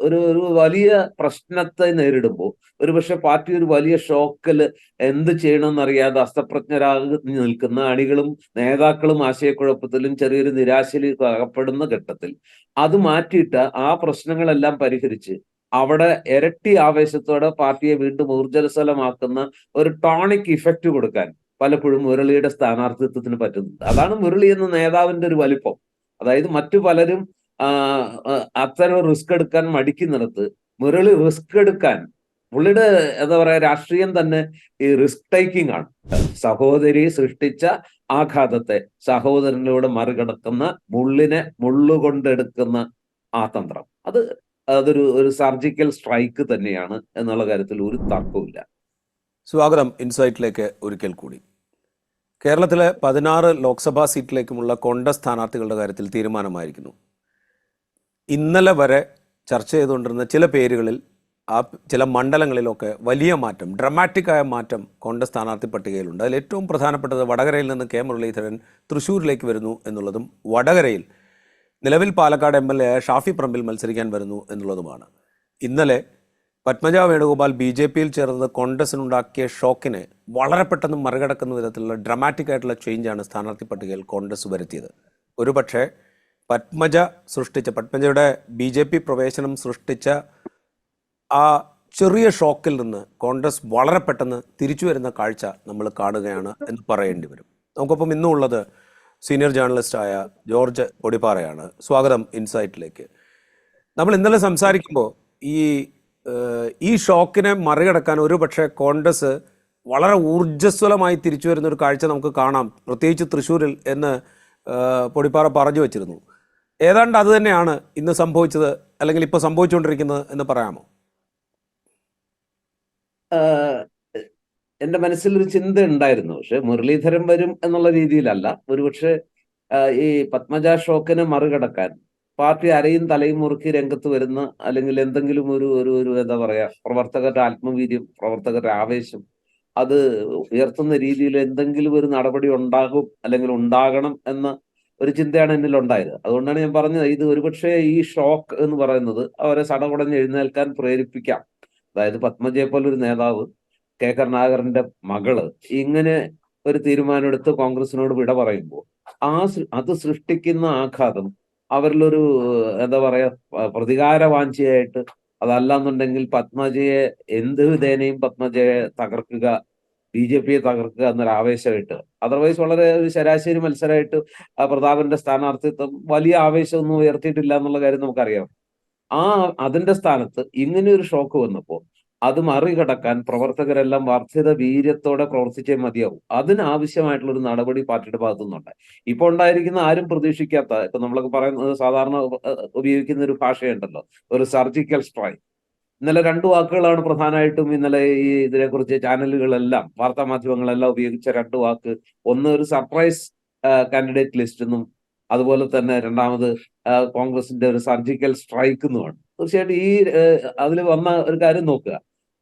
ഒരു ഒരു വലിയ പ്രശ്നത്തെ നേരിടുമ്പോൾ ഒരുപക്ഷെ പാർട്ടി ഒരു വലിയ ഷോക്കിൽ എന്ത് ചെയ്യണമെന്നറിയാതെ അസ്തപ്രജ്ഞരാകി നിൽക്കുന്ന അണികളും നേതാക്കളും ആശയക്കുഴപ്പത്തിലും ചെറിയൊരു നിരാശയിൽ അകപ്പെടുന്ന ഘട്ടത്തിൽ അത് മാറ്റിയിട്ട് ആ പ്രശ്നങ്ങളെല്ലാം പരിഹരിച്ച് അവിടെ ഇരട്ടി ആവേശത്തോടെ പാർട്ടിയെ വീണ്ടും ഊർജ്ജസ്വലമാക്കുന്ന ഒരു ടോണിക് ഇഫക്റ്റ് കൊടുക്കാൻ പലപ്പോഴും മുരളിയുടെ സ്ഥാനാർത്ഥിത്വത്തിന് പറ്റുന്നുണ്ട്. അതാണ് മുരളി എന്ന നേതാവിന്റെ ഒരു വലിപ്പം. അതായത് മറ്റു പലരും അത്തരം റിസ്ക് എടുക്കാൻ മടിക്കുന്നിടത്ത് മുരളി റിസ്ക് എടുക്കാൻ, പുള്ളിയുടെ എന്താ പറയാ രാഷ്ട്രീയം തന്നെ ഈ റിസ്ക് ടേക്കിംഗ് ആണ്. സഹോദരി സൃഷ്ടിച്ച ആഘാതത്തെ സഹോദരനിലൂടെ മറികടക്കുന്ന, മുള്ളിനെ മുള്ളുകൊണ്ടെടുക്കുന്ന ആ തന്ത്രം, അതൊരു സർജിക്കൽ സ്ട്രൈക്ക് തന്നെയാണ് എന്നുള്ള കാര്യത്തിൽ ഒരു തർക്കവുമില്ല. സ്വാഗതം ഇൻസൈറ്റിലേക്ക് ഒരിക്കൽ കൂടി. കേരളത്തിലെ 16 ലോക്സഭാ സീറ്റിലേക്കുമുള്ള കോൺഗ്രസ് സ്ഥാനാർത്ഥികളുടെ കാര്യത്തിൽ തീരുമാനമായിരിക്കുന്നു. ഇന്നലെ വരെ ചർച്ച ചെയ്തുകൊണ്ടിരുന്ന ചില പേരുകളിൽ, ആ ചില മണ്ഡലങ്ങളിലൊക്കെ വലിയ മാറ്റം, ഡ്രമാറ്റിക്കായ മാറ്റം കോൺഗ്രസ് സ്ഥാനാർത്ഥി പട്ടികയിലുണ്ട്. അതിൽ ഏറ്റവും പ്രധാനപ്പെട്ടത് വടകരയിൽ നിന്ന് കെ മുരളീധരൻ തൃശ്ശൂരിലേക്ക് വരുന്നു എന്നുള്ളതും, വടകരയിൽ നിലവിൽ പാലക്കാട് MLA ആയ ഷാഫി പറമ്പിൽ മത്സരിക്കാൻ വരുന്നു എന്നുള്ളതുമാണ്. ഇന്നലെ പത്മജ വേണുഗോപാൽ BJPയിൽ ചേർന്നത് കോൺഗ്രസിനുണ്ടാക്കിയ ഷോക്കിനെ വളരെ പെട്ടെന്ന് മറികടക്കുന്ന വിധത്തിലുള്ള ഡ്രമാറ്റിക് ആയിട്ടുള്ള ചേഞ്ചാണ് സ്ഥാനാർത്ഥി പട്ടികയിൽ കോൺഗ്രസ് വരുത്തിയത്. ഒരുപക്ഷെ പത്മജയുടെ BJP പ്രവേശനം സൃഷ്ടിച്ച ആ ചെറിയ ഷോക്കിൽ നിന്ന് കോൺഗ്രസ് വളരെ പെട്ടെന്ന് തിരിച്ചു വരുന്ന കാഴ്ച നമ്മൾ കാണുകയാണ് എന്ന് പറയേണ്ടി വരും. നമുക്കൊപ്പം ഇന്നും ഉള്ളത് സീനിയർ ജേർണലിസ്റ്റായ ജോർജ് പൊടിപ്പാറയാണ്. സ്വാഗതം ഇൻസൈറ്റിലേക്ക്. നമ്മൾ ഇന്നലെ സംസാരിക്കുമ്പോൾ ഈ ഷോക്കിനെ മറികടക്കാൻ ഒരുപക്ഷെ കോൺഗ്രസ് വളരെ ഊർജ്ജസ്വലമായി തിരിച്ചു വരുന്ന ഒരു കാഴ്ച നമുക്ക് കാണാം, പ്രത്യേകിച്ച് തൃശ്ശൂരിൽ എന്ന് പൊടിപ്പാറ പറഞ്ഞു വച്ചിരുന്നു. ഏതാണ്ട് അത് തന്നെയാണ് ഇന്ന് സംഭവിച്ചത്, അല്ലെങ്കിൽ ഇപ്പോൾ സംഭവിച്ചുകൊണ്ടിരിക്കുന്നത് എന്ന് പറയാമോ? എന്റെ മനസ്സിലൊരു ചിന്ത ഉണ്ടായിരുന്നു, പക്ഷെ മുരളീധരൻ വരും എന്നുള്ള രീതിയിലല്ല. ഒരുപക്ഷെ ഈ പത്മജ ഷോക്കിനെ മറികടക്കാൻ പാർട്ടി അരയും തലയും മുറുക്കി രംഗത്ത് വരുന്ന, അല്ലെങ്കിൽ എന്തെങ്കിലും ഒരു ഒരു ഒരു എന്താ പറയാ, പ്രവർത്തകരുടെ ആത്മവീര്യം, പ്രവർത്തകരുടെ ആവേശം അത് ഉയർത്തുന്ന രീതിയിൽ എന്തെങ്കിലും ഒരു നടപടി ഉണ്ടാകും, അല്ലെങ്കിൽ ഉണ്ടാകണം എന്ന ഒരു ചിന്തയാണ് എന്നിൽ ഉണ്ടായത്. അതുകൊണ്ടാണ് ഞാൻ പറഞ്ഞത്, ഇത് ഒരുപക്ഷെ ഈ ഷോക്ക് എന്ന് പറയുന്നത് അവരെ സടകുടഞ്ഞ് എഴുന്നേൽക്കാൻ പ്രേരിപ്പിക്കാം. അതായത് പത്മജയെ പോലൊരു നേതാവ്, കെ കരുണാകരന്റെ മകള് ഇങ്ങനെ ഒരു തീരുമാനമെടുത്ത് കോൺഗ്രസിനോട് വിട പറയുമ്പോൾ അത് സൃഷ്ടിക്കുന്ന ആഘാതം അവരിലൊരു എന്താ പറയാ, പ്രതികാര വാഞ്ചയായിട്ട്, അതല്ലാന്നുണ്ടെങ്കിൽ പത്മജയെ എന്ത് വിധേനയും പത്മജയെ തകർക്കുക, BJPയെ തകർക്കുക എന്നൊരു ആവേശമായിട്ട്, അതർവൈസ് വളരെ ഒരു ശരാശരി മത്സരമായിട്ട് പ്രതാപന്റെ സ്ഥാനാർത്ഥിത്വം വലിയ ആവേശമൊന്നും ഉയർത്തിയിട്ടില്ല എന്നുള്ള കാര്യം നമുക്കറിയാം. അതിന്റെ സ്ഥാനത്ത് ഇങ്ങനെ ഒരു ഷോക്ക് വന്നപ്പോൾ അത് മറികടക്കാൻ പ്രവർത്തകരെല്ലാം വർദ്ധിത വീര്യത്തോടെ പ്രവർത്തിച്ചേ മതിയാവും. അതിനാവശ്യമായിട്ടുള്ള ഒരു നടപടി പാർട്ടിയുടെ ഭാഗത്തുനിന്നുണ്ട്. ഇപ്പൊ ഉണ്ടായിരിക്കുന്ന ആരും പ്രതീക്ഷിക്കാത്ത, ഇപ്പൊ നമ്മളൊക്കെ പറയുന്നത് സാധാരണ ഉപയോഗിക്കുന്ന ഒരു ഭാഷയുണ്ടല്ലോ, ഒരു സർജിക്കൽ സ്ട്രൈക്ക്. ഇന്നലെ 2 വാക്കുകളാണ് പ്രധാനമായിട്ടും ഇന്നലെ ഈ ഇതിനെക്കുറിച്ച് ചാനലുകളെല്ലാം, വാർത്താ മാധ്യമങ്ങളെല്ലാം ഉപയോഗിച്ച 2 വാക്ക്. ഒന്ന് ഒരു സർപ്രൈസ് കാൻഡിഡേറ്റ് ലിസ്റ്റ് എന്നും, അതുപോലെ തന്നെ രണ്ടാമത് കോൺഗ്രസിന്റെ ഒരു സർജിക്കൽ സ്ട്രൈക്ക് എന്നുമാണ്. തീർച്ചയായിട്ടും ഈ അതിൽ വന്ന ഒരു കാര്യം നോക്കുക.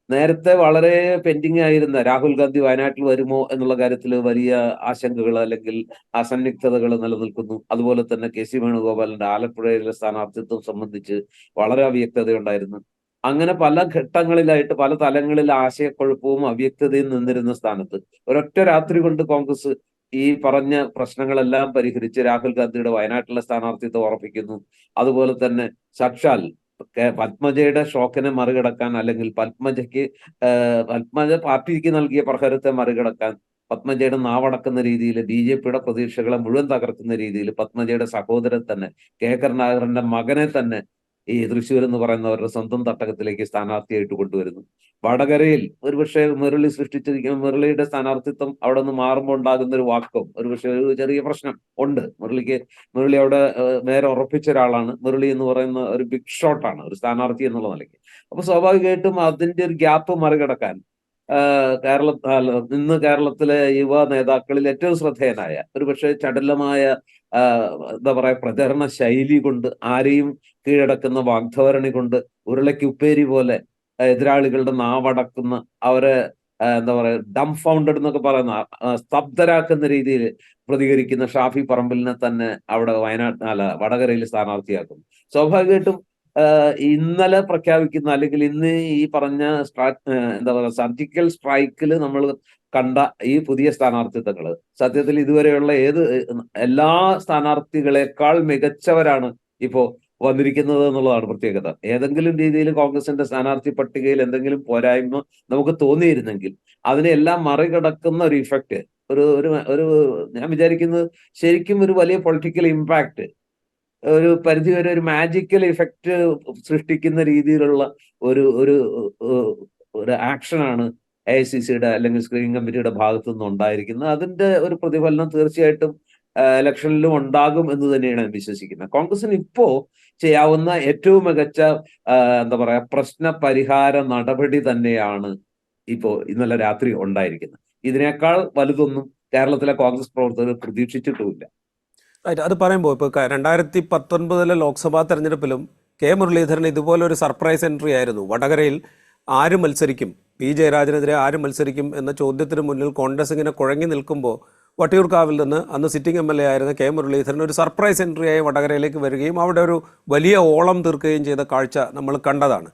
നേരത്തെ വളരെ പെൻഡിങ് ആയിരുന്ന രാഹുൽ ഗാന്ധി വയനാട്ടിൽ വരുമോ എന്നുള്ള കാര്യത്തിൽ വലിയ ആശങ്കകൾ, അല്ലെങ്കിൽ അസന്നിഗ്ധതകൾ നിലനിൽക്കുന്നു. അതുപോലെ തന്നെ KC വേണുഗോപാലിന്റെ ആലപ്പുഴയിലെ സ്ഥാനാർത്ഥിത്വം സംബന്ധിച്ച് വളരെ അവ്യക്തതയുണ്ടായിരുന്നു. അങ്ങനെ പല ഘട്ടങ്ങളിലായിട്ട് പല തലങ്ങളിൽ ആശയക്കുഴപ്പവും അവ്യക്തതയും നിന്നിരുന്ന സ്ഥാനത്ത് ഒരൊറ്റ രാത്രി കൊണ്ട് കോൺഗ്രസ് ഈ പറഞ്ഞ പ്രശ്നങ്ങളെല്ലാം പരിഹരിച്ച് രാഹുൽ ഗാന്ധിയുടെ വയനാട്ടിലെ സ്ഥാനാർത്ഥിത്വം ഉറപ്പിക്കുന്നു. അതുപോലെ തന്നെ സാക്ഷാൽ പത്മജയുടെ ഷോക്കിനെ മറികടക്കാൻ, അല്ലെങ്കിൽ പത്മജ പാർട്ടിക്ക് നൽകിയ പ്രഹരത്തെ മറികടക്കാൻ, പത്മജയുടെ നാവടക്കുന്ന രീതിയിൽ BJPയുടെ പ്രതീക്ഷകളെ മുഴുവൻ തകർക്കുന്ന രീതിയിൽ പത്മജയുടെ സഹോദരൻ തന്നെ, കെ കരുണാകരന്റെ മകനെ തന്നെ ഈ തൃശ്ശൂർ എന്ന് പറയുന്നവരുടെ സ്വന്തം തട്ടകത്തിലേക്ക് സ്ഥാനാർത്ഥിയായിട്ട് കൊണ്ടുവരുന്നു. വടകരയിൽ ഒരുപക്ഷെ മുരളിയുടെ സ്ഥാനാർത്ഥിത്വം അവിടെ നിന്ന് മാറുമ്പോൾ ഉണ്ടാകുന്ന ഒരു വാക്കും ഒരുപക്ഷെ ഒരു ചെറിയ പ്രശ്നം ഉണ്ട്. മുരളി അവിടെ നേരെ ഉറപ്പിച്ച ഒരാളാണ്. മുരളി എന്ന് പറയുന്ന ഒരു ബിഗ് ഷോട്ടാണ് ഒരു സ്ഥാനാർത്ഥി എന്നുള്ള നിലയ്ക്ക്. അപ്പൊ സ്വാഭാവികമായിട്ടും അതിന്റെ ഒരു ഗ്യാപ്പ് മറികടക്കാൻ ഇന്ന് കേരളത്തിലെ യുവ നേതാക്കളിൽ ഏറ്റവും ശ്രദ്ധേയനായ, ഒരുപക്ഷെ ചടുലമായ എന്താ പറയാ, പ്രചരണ ശൈലി കൊണ്ട്, ആരെയും കീഴടക്കുന്ന വാഗ്ധോരണി കൊണ്ട്, ഉരുളയ്ക്ക് ഉപ്പേരി പോലെ എതിരാളികളുടെ നാവടക്കുന്ന, അവരെ എന്താ പറയാ ഡം ഫൗണ്ടഡ് എന്നൊക്കെ പറയുന്ന, സ്തബ്ധരാക്കുന്ന രീതിയിൽ പ്രതികരിക്കുന്ന ഷാഫി പറമ്പിലിനെ തന്നെ അവിടെ വടകരയിൽ സ്ഥാനാർത്ഥിയാക്കും. സ്വാഭാവികമായിട്ടും ഇന്നലെ പ്രഖ്യാപിക്കുന്ന അല്ലെങ്കിൽ ഇന്ന് ഈ പറഞ്ഞ എന്താ പറയുക സർജിക്കൽ സ്ട്രൈക്കിൽ നമ്മൾ കണ്ട ഈ പുതിയ സ്ഥാനാർത്ഥിത്വങ്ങൾ സത്യത്തിൽ ഇതുവരെയുള്ള എല്ലാ സ്ഥാനാർത്ഥികളെക്കാൾ മികച്ചവരാണ് ഇപ്പോ വന്നിരിക്കുന്നത് എന്നുള്ളതാണ് പ്രത്യേകത. ഏതെങ്കിലും രീതിയിൽ കോൺഗ്രസിന്റെ സ്ഥാനാർത്ഥി പട്ടികയിൽ എന്തെങ്കിലും പോരായ്മ നമുക്ക് തോന്നിയിരുന്നെങ്കിൽ അതിനെല്ലാം മറികടക്കുന്ന ഒരു ഇഫക്റ്റ് ഒരു ഒരു ഒരു ഞാൻ വിചാരിക്കുന്നത് ശരിക്കും ഒരു വലിയ പൊളിറ്റിക്കൽ ഇമ്പാക്ട്, ഒരു പരിധിവരെ ഒരു മാജിക്കൽ ഇഫക്റ്റ് സൃഷ്ടിക്കുന്ന രീതിയിലുള്ള ഒരു ഒരു ഒരു ആക്ഷനാണ് AICCയുടെ അല്ലെങ്കിൽ സ്ക്രീനിംഗ് കമ്മിറ്റിയുടെ ഭാഗത്തു നിന്ന് ഉണ്ടായിരിക്കുന്നത്. അതിന്റെ ഒരു പ്രതിഫലനം തീർച്ചയായിട്ടും ഇലക്ഷനിലും ഉണ്ടാകും എന്ന് തന്നെയാണ് ഞാൻ വിശ്വസിക്കുന്നത്. കോൺഗ്രസിന് ഇപ്പോ ചെയ്യാവുന്ന ഏറ്റവും മികച്ച എന്താ പറയാ പ്രശ്ന പരിഹാര നടപടി തന്നെയാണ് ഇപ്പോ ഇന്നലെ രാത്രി ഉണ്ടായിരിക്കുന്നത്. ഇതിനേക്കാൾ വലുതൊന്നും കേരളത്തിലെ കോൺഗ്രസ് പ്രവർത്തകർ പ്രതീക്ഷിച്ചിട്ടുമില്ല. റൈറ്റ്. അത് പറയുമ്പോൾ ഇപ്പോൾ 2019 ലോക്സഭാ തെരഞ്ഞെടുപ്പിലും കെ മുരളീധരൻ ഇതുപോലെ ഒരു സർപ്രൈസ് എൻട്രി ആയിരുന്നു. വടകരയിൽ ആര് മത്സരിക്കും, പി ജയരാജനെതിരെ ആര് മത്സരിക്കും എന്ന ചോദ്യത്തിന് മുന്നിൽ കോൺഗ്രസ് ഇങ്ങനെ കുഴങ്ങി നിൽക്കുമ്പോൾ വട്ടിയൂർക്കാവിൽ നിന്ന് അന്ന് സിറ്റിംഗ് MLA ആയിരുന്ന കെ മുരളീധരൻ ഒരു സർപ്രൈസ് എൻട്രിയായി വടകരയിലേക്ക് വരികയും അവിടെ ഒരു വലിയ ഓളം തീർക്കുകയും ചെയ്ത കാഴ്ച നമ്മൾ കണ്ടതാണ്.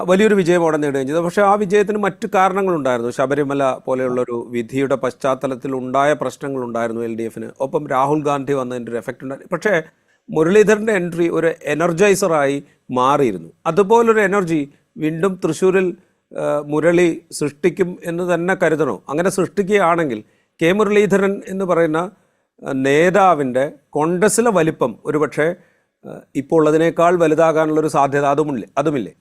വലിയൊരു വിജയം അവിടെ നേടുകയും ചെയ്തു. പക്ഷേ ആ വിജയത്തിന് മറ്റു കാരണങ്ങളുണ്ടായിരുന്നു. ശബരിമല പോലെയുള്ളൊരു വിധിയുടെ പശ്ചാത്തലത്തിൽ ഉണ്ടായ പ്രശ്നങ്ങളുണ്ടായിരുന്നു LDFന്. ഒപ്പം രാഹുൽ ഗാന്ധി വന്നതിൻ്റെ ഒരു എഫക്റ്റ് ഉണ്ടായിരുന്നു. പക്ഷേ മുരളീധരൻ്റെ എൻട്രി ഒരു എനർജൈസറായി മാറിയിരുന്നു. അതുപോലൊരു എനർജി വീണ്ടും തൃശ്ശൂരിൽ മുരളി സൃഷ്ടിക്കും എന്ന് തന്നെ കരുതണോ? അങ്ങനെ സൃഷ്ടിക്കുകയാണെങ്കിൽ കെ മുരളീധരൻ എന്ന് പറയുന്ന നേതാവിൻ്റെ കോൺഗ്രസിലെ വലിപ്പം ഒരുപക്ഷെ ഇപ്പോൾ ഉള്ളതിനേക്കാൾ വലുതാകാനുള്ളൊരു സാധ്യത അതുമില്ലേ?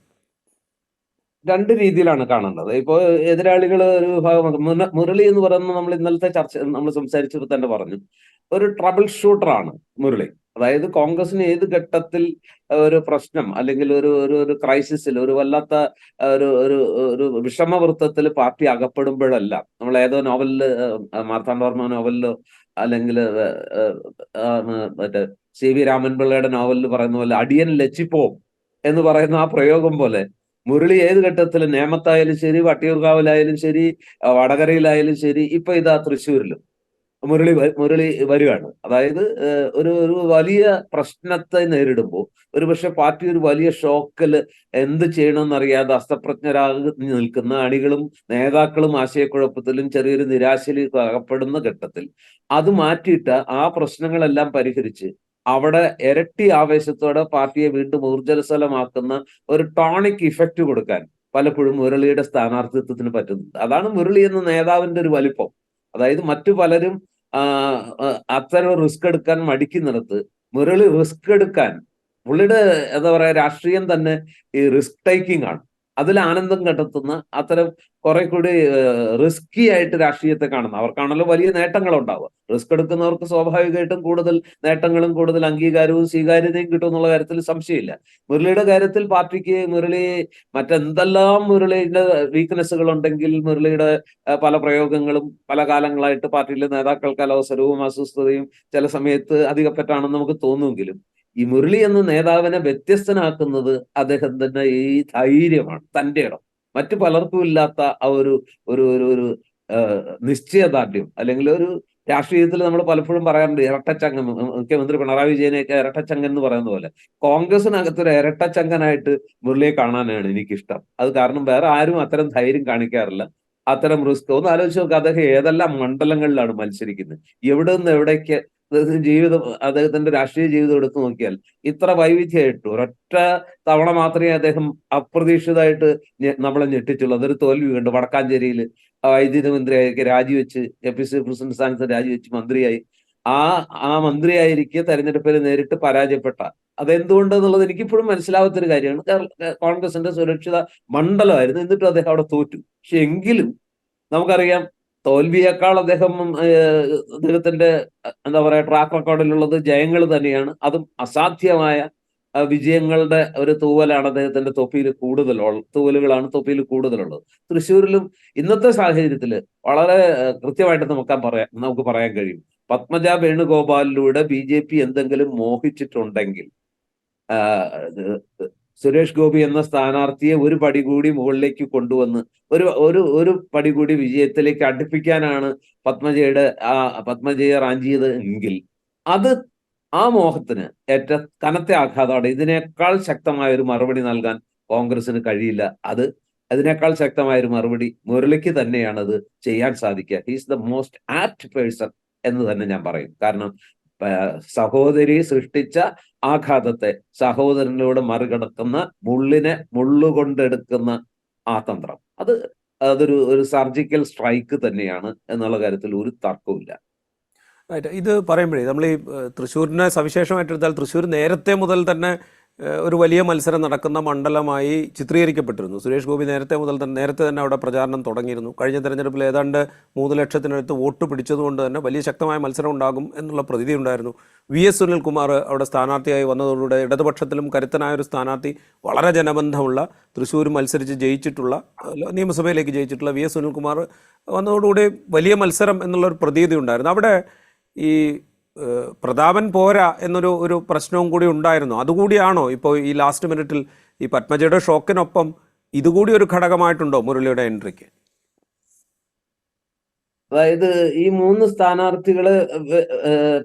രണ്ട് രീതിയിലാണ് കാണേണ്ടത്. ഇപ്പോ എതിരാളികൾ ഒരു ഭാഗം മുരളി എന്ന് പറയുന്നത് നമ്മൾ ഇന്നലത്തെ ചർച്ച നമ്മൾ സംസാരിച്ചപ്പോൾ തന്നെ പറഞ്ഞു, ഒരു ട്രബിൾ ഷൂട്ടറാണ് മുരളി. അതായത് കോൺഗ്രസിന് ഏത് ഘട്ടത്തിൽ ഒരു പ്രശ്നം അല്ലെങ്കിൽ ഒരു ഒരു ഒരു ക്രൈസിസിൽ ഒരു വല്ലാത്ത ഒരു ഒരു ഒരു വിഷമവൃത്തത്തിൽ പാർട്ടി അകപ്പെടുമ്പോഴെല്ലാം നമ്മൾ ഏതോ നോവലില് മാർത്താണ്ഡവർമ്മ നോവലിലോ അല്ലെങ്കിൽ മറ്റേ CV രാമൻപിള്ളയുടെ നോവലിൽ പറയുന്ന പോലെ അടിയൻ ലച്ചിപ്പോവും എന്ന് പറയുന്ന ആ പ്രയോഗം പോലെ മുരളി ഏത് ഘട്ടത്തിലും നേമത്തായാലും ശരി, വട്ടിയൂർക്കാവിലായാലും ശരി, വടകരയിലായാലും ശരി, ഇപ്പൊ ഇതാ തൃശ്ശൂരിലും മുരളി വരികയാണ്. അതായത് ഒരു ഒരു വലിയ പ്രശ്നത്തെ നേരിടുമ്പോൾ ഒരുപക്ഷെ പാർട്ടി ഒരു വലിയ ഷോക്കില് എന്ത് ചെയ്യണമെന്നറിയാതെ അസ്തപ്രജ്ഞരാകി നിൽക്കുന്ന അണികളും നേതാക്കളും ആശയക്കുഴപ്പത്തിലും ചെറിയൊരു നിരാശയിലേക്ക് അകപ്പെടുന്ന ഘട്ടത്തിൽ അത് മാറ്റിയിട്ട് ആ പ്രശ്നങ്ങളെല്ലാം പരിഹരിച്ച് അവിടെ ഇരട്ടി ആവേശത്തോടെ പാർട്ടിയെ വീണ്ടും ഊർജ്ജസ്വലമാക്കുന്ന ഒരു ടോണിക് ഇഫക്റ്റ് കൊടുക്കാൻ പലപ്പോഴും മുരളിയുടെ സ്ഥാനാർത്ഥിത്വത്തിന് പറ്റുന്നുണ്ട്. അതാണ് മുരളി എന്ന നേതാവിന്റെ ഒരു വലിപ്പം. അതായത് മറ്റു പലരും അത്തരം റിസ്ക് എടുക്കാൻ മടിക്കുന്നിടത്ത് മുരളി റിസ്ക് എടുക്കാൻ, പുള്ളിയുടെ എന്താ പറയാ രാഷ്ട്രീയം തന്നെ ഈ റിസ്ക് ടേക്കിംഗ് ആണ്. അതിൽ ആനന്ദം കണ്ടെത്തുന്ന അത്തരം കുറെ കൂടി റിസ്കി ആയിട്ട് രാഷ്ട്രീയത്തെ കാണുന്ന അവർക്കാണല്ലോ വലിയ നേട്ടങ്ങൾ ഉണ്ടാവുക. റിസ്ക് എടുക്കുന്നവർക്ക് സ്വാഭാവികമായിട്ടും കൂടുതൽ നേട്ടങ്ങളും കൂടുതൽ അംഗീകാരവും സ്വീകാര്യതയും കിട്ടും എന്നുള്ള കാര്യത്തിൽ സംശയമില്ല. മുരളിയുടെ കാര്യത്തിൽ പാർട്ടിക്ക് മുരളി മറ്റെന്തെല്ലാം മുരളിയുടെ വീക്ക്നെസ്സുകൾ ഉണ്ടെങ്കിൽ മുരളിയുടെ പല പ്രയോഗങ്ങളും പല കാലങ്ങളായിട്ട് പാർട്ടിയിലെ നേതാക്കൾക്ക് അലവസരവും അസ്വസ്ഥതയും ചില സമയത്ത് അധികപ്പറ്റാണെന്ന് നമുക്ക് തോന്നുമെങ്കിലും ഈ മുരളി എന്ന നേതാവിനെ വ്യത്യസ്തനാക്കുന്നത് അദ്ദേഹത്തിന്റെ ഈ ധൈര്യമാണ്, തന്റെ ഇടം. മറ്റു പലർക്കും ഇല്ലാത്ത ആ ഒരു ഒരു ഒരു ഒരു നിശ്ചയദാർഢ്യം, അല്ലെങ്കിൽ ഒരു രാഷ്ട്രീയത്തിൽ നമ്മൾ പലപ്പോഴും പറയാറുണ്ട് ഇരട്ടച്ചങ്കൻ. മുഖ്യമന്ത്രി പിണറായി വിജയനെയൊക്കെ ഇരട്ടച്ചങ്കൻ എന്ന് പറയുന്ന പോലെ കോൺഗ്രസിനകത്തൊരു ഇരട്ടച്ചങ്കനായിട്ട് മുരളിയെ കാണാനാണ് എനിക്കിഷ്ടം. അത് കാരണം വേറെ ആരും അത്തരം ധൈര്യം കാണിക്കാറില്ല, അത്തരം റിസ്ക്. ഒന്ന് ആലോചിച്ച് നോക്കുക, അദ്ദേഹം ഏതെല്ലാം മണ്ഡലങ്ങളിലാണ് മത്സരിക്കുന്നത്, എവിടെ നിന്ന് എവിടേക്ക് ജീവിതം, അദ്ദേഹത്തിന്റെ രാഷ്ട്രീയ ജീവിതം എടുത്തു നോക്കിയാൽ ഇത്ര വൈവിധ്യമായിട്ട് ഒരൊറ്റ തവണ മാത്രമേ അദ്ദേഹം അപ്രതീക്ഷിതമായിട്ട് നമ്മളെ ഞെട്ടിച്ചുള്ളൂ. അതൊരു തോൽവി കണ്ടു. വടക്കാഞ്ചേരിയിൽ വൈദ്യുതി മന്ത്രിയായി രാജിവെച്ച് APC പ്രസിഡന്റ് സ്ഥാനത്ത് രാജിവെച്ച് മന്ത്രിയായി. ആ മന്ത്രിയായിരിക്കെ തെരഞ്ഞെടുപ്പിൽ നേരിട്ട് പരാജയപ്പെട്ട അതെന്തുകൊണ്ടെന്നുള്ളത് എനിക്കിപ്പോഴും മനസ്സിലാവാത്തൊരു കാര്യമാണ്. കോൺഗ്രസിന്റെ സുരക്ഷിത മണ്ഡലമായിരുന്നു, എന്നിട്ടും അദ്ദേഹം അവിടെ തോറ്റു. പക്ഷെ എങ്കിലും നമുക്കറിയാം തോൽവിയേക്കാൾ അദ്ദേഹത്തിന്റെ എന്താ പറയാ ട്രാക്ക് റെക്കോർഡിലുള്ളത് ജയങ്ങൾ തന്നെയാണ്. അതും അസാധ്യമായ വിജയങ്ങളുടെ ഒരു തൂവലാണ് അദ്ദേഹത്തിന്റെ തൂവലുകളാണ് തൊപ്പിയിൽ കൂടുതലുള്ളത്. തൃശ്ശൂരിലും ഇന്നത്തെ സാഹചര്യത്തിൽ വളരെ കൃത്യമായിട്ട് നമുക്ക് പറയാൻ കഴിയും. പത്മജ വേണുഗോപാലിലൂടെ BJP എന്തെങ്കിലും മോഹിച്ചിട്ടുണ്ടെങ്കിൽ സുരേഷ് ഗോപി എന്ന സ്ഥാനാർത്ഥിയെ ഒരു പടി കൂടി മുകളിലേക്ക് കൊണ്ടുവന്ന് ഒരു പടി കൂടി വിജയത്തിലേക്ക് അടുപ്പിക്കാനാണ് പത്മജയെ റാഞ്ചിയത് എങ്കിൽ അത് ആ മോഹത്തിന് ഏറ്റ കനത്ത ആഘാതമാണ്. ഇതിനേക്കാൾ ശക്തമായ ഒരു മറുപടി നൽകാൻ കോൺഗ്രസിന് കഴിയില്ല. അതിനേക്കാൾ ശക്തമായ ഒരു മറുപടി മുരളിക്ക് തന്നെയാണ് അത് ചെയ്യാൻ സാധിക്കുക. He's the most apt person എന്ന് തന്നെ ഞാൻ പറയും. കാരണം സഹോദരി സൃഷ്ടിച്ച ആഘാതത്തെ സഹോദരനിലൂടെ മറികടക്കുന്ന, മുള്ളിനെ മുള്ളുകൊണ്ടെടുക്കുന്ന ആ തന്ത്രം, അതൊരു സർജിക്കൽ സ്ട്രൈക്ക് തന്നെയാണ് എന്നുള്ള കാര്യത്തിൽ ഒരു തർക്കവുമില്ല. ഇത് പറയുമ്പോഴേ നമ്മൾ ഈ തൃശ്ശൂരിനെ സവിശേഷമായിട്ടെടുത്താൽ, തൃശ്ശൂർ നേരത്തെ മുതൽ തന്നെ ഒരു വലിയ മത്സരം നടക്കുന്ന മണ്ഡലമായി ചിത്രീകരിക്കപ്പെട്ടിരുന്നു. സുരേഷ് ഗോപി നേരത്തെ തന്നെ അവിടെ പ്രചാരണം തുടങ്ങിയിരുന്നു. കഴിഞ്ഞ തെരഞ്ഞെടുപ്പിൽ ഏതാണ്ട് 3 ലക്ഷത്തിനടുത്ത് വോട്ട് പിടിച്ചതുകൊണ്ട് തന്നെ വലിയ ശക്തമായ മത്സരം ഉണ്ടാകും എന്നുള്ള പ്രതീതി ഉണ്ടായിരുന്നു. VS സുനിൽകുമാർ അവിടെ സ്ഥാനാർത്ഥിയായി വന്നതോടുകൂടെ ഇടതുപക്ഷത്തിലും കരുത്തനായ ഒരു സ്ഥാനാർത്ഥി, വളരെ ജനബന്ധമുള്ള, തൃശ്ശൂർ മത്സരിച്ച് ജയിച്ചിട്ടുള്ള, നിയമസഭയിലേക്ക് ജയിച്ചിട്ടുള്ള VS സുനിൽകുമാർ വന്നതോടുകൂടി വലിയ മത്സരം എന്നുള്ളൊരു പ്രതീതി ഉണ്ടായിരുന്നു. അവിടെ ഈ പ്രതാപൻ പോരാ എന്നൊരു പ്രശ്നവും കൂടി ഉണ്ടായിരുന്നു. അതുകൂടിയാണോ ഇപ്പോൾ ഈ ലാസ്റ്റ് മിനിറ്റിൽ ഈ പത്മജയുടെ ഷോക്കിനൊപ്പം ഇതുകൂടി ഒരു ഘടകമായിട്ടുണ്ടോ മുരളിയുടെ എൻട്രിക്ക്? അതായത് ഈ 3 സ്ഥാനാർത്ഥികളെ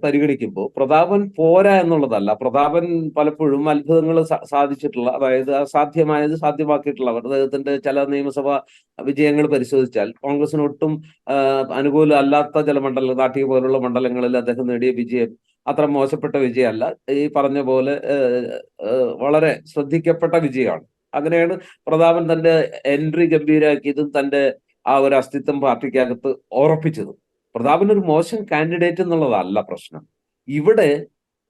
പരിഗണിക്കുമ്പോൾ പ്രതാപൻ പോരാ എന്നുള്ളതല്ല. പ്രതാപൻ പലപ്പോഴും അത്ഭുതങ്ങൾ സാധിച്ചിട്ടുള്ള, അതായത് അസാധ്യമായത് സാധ്യമാക്കിയിട്ടുള്ളവർ. അദ്ദേഹത്തിന്റെ ചില നിയമസഭാ വിജയങ്ങൾ പരിശോധിച്ചാൽ കോൺഗ്രസിന് ഒട്ടും അനുകൂലം അല്ലാത്ത ചില മണ്ഡലങ്ങൾ, നാട്ടിക പോലുള്ള മണ്ഡലങ്ങളിൽ അദ്ദേഹം നേടിയ വിജയം അത്ര മോശപ്പെട്ട വിജയമല്ല. ഈ പറഞ്ഞ പോലെ വളരെ ശ്രദ്ധിക്കപ്പെട്ട വിജയമാണ്. അങ്ങനെയാണ് പ്രതാപൻ തന്റെ എൻട്രി ഗംഭീരാക്കിയതും തന്റെ ആ ഒരു അസ്തിത്വം പാർട്ടിക്കകത്ത് ഉറപ്പിച്ചത്. പ്രതാപൻ ഒരു മോശം കാൻഡിഡേറ്റ് എന്നുള്ളതല്ല പ്രശ്നം. ഇവിടെ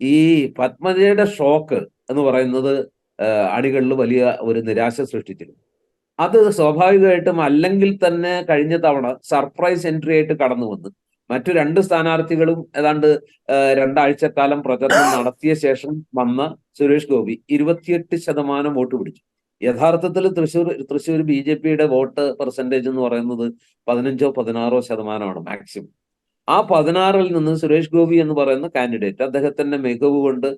ഈ പത്മജയുടെ ഷോക്ക് എന്ന് പറയുന്നത് അണികളിൽ വലിയ ഒരു നിരാശ സൃഷ്ടിച്ചിരുന്നു. അത് സ്വാഭാവികമായിട്ടും അല്ലെങ്കിൽ തന്നെ കഴിഞ്ഞ തവണ സർപ്രൈസ് എൻട്രി ആയിട്ട് കടന്നു വന്ന് മറ്റു 2 സ്ഥാനാർത്ഥികളും ഏതാണ്ട് 2 ആഴ്ചക്കാലം പ്രചരണം നടത്തിയ ശേഷം വന്ന സുരേഷ് ഗോപി 28% വോട്ട് പിടിച്ചു. യഥാർത്ഥത്തിൽ തൃശ്ശൂർ BJPയുടെ വോട്ട് പെർസെൻറ്റേജ് എന്ന് പറയുന്നത് 15-16% മാക്സിമം. ആ 16-ൽ നിന്ന് സുരേഷ് ഗോപി എന്ന് പറയുന്ന കാൻഡിഡേറ്റ് അദ്ദേഹത്തിന്റെ മികവ് കൊണ്ട്,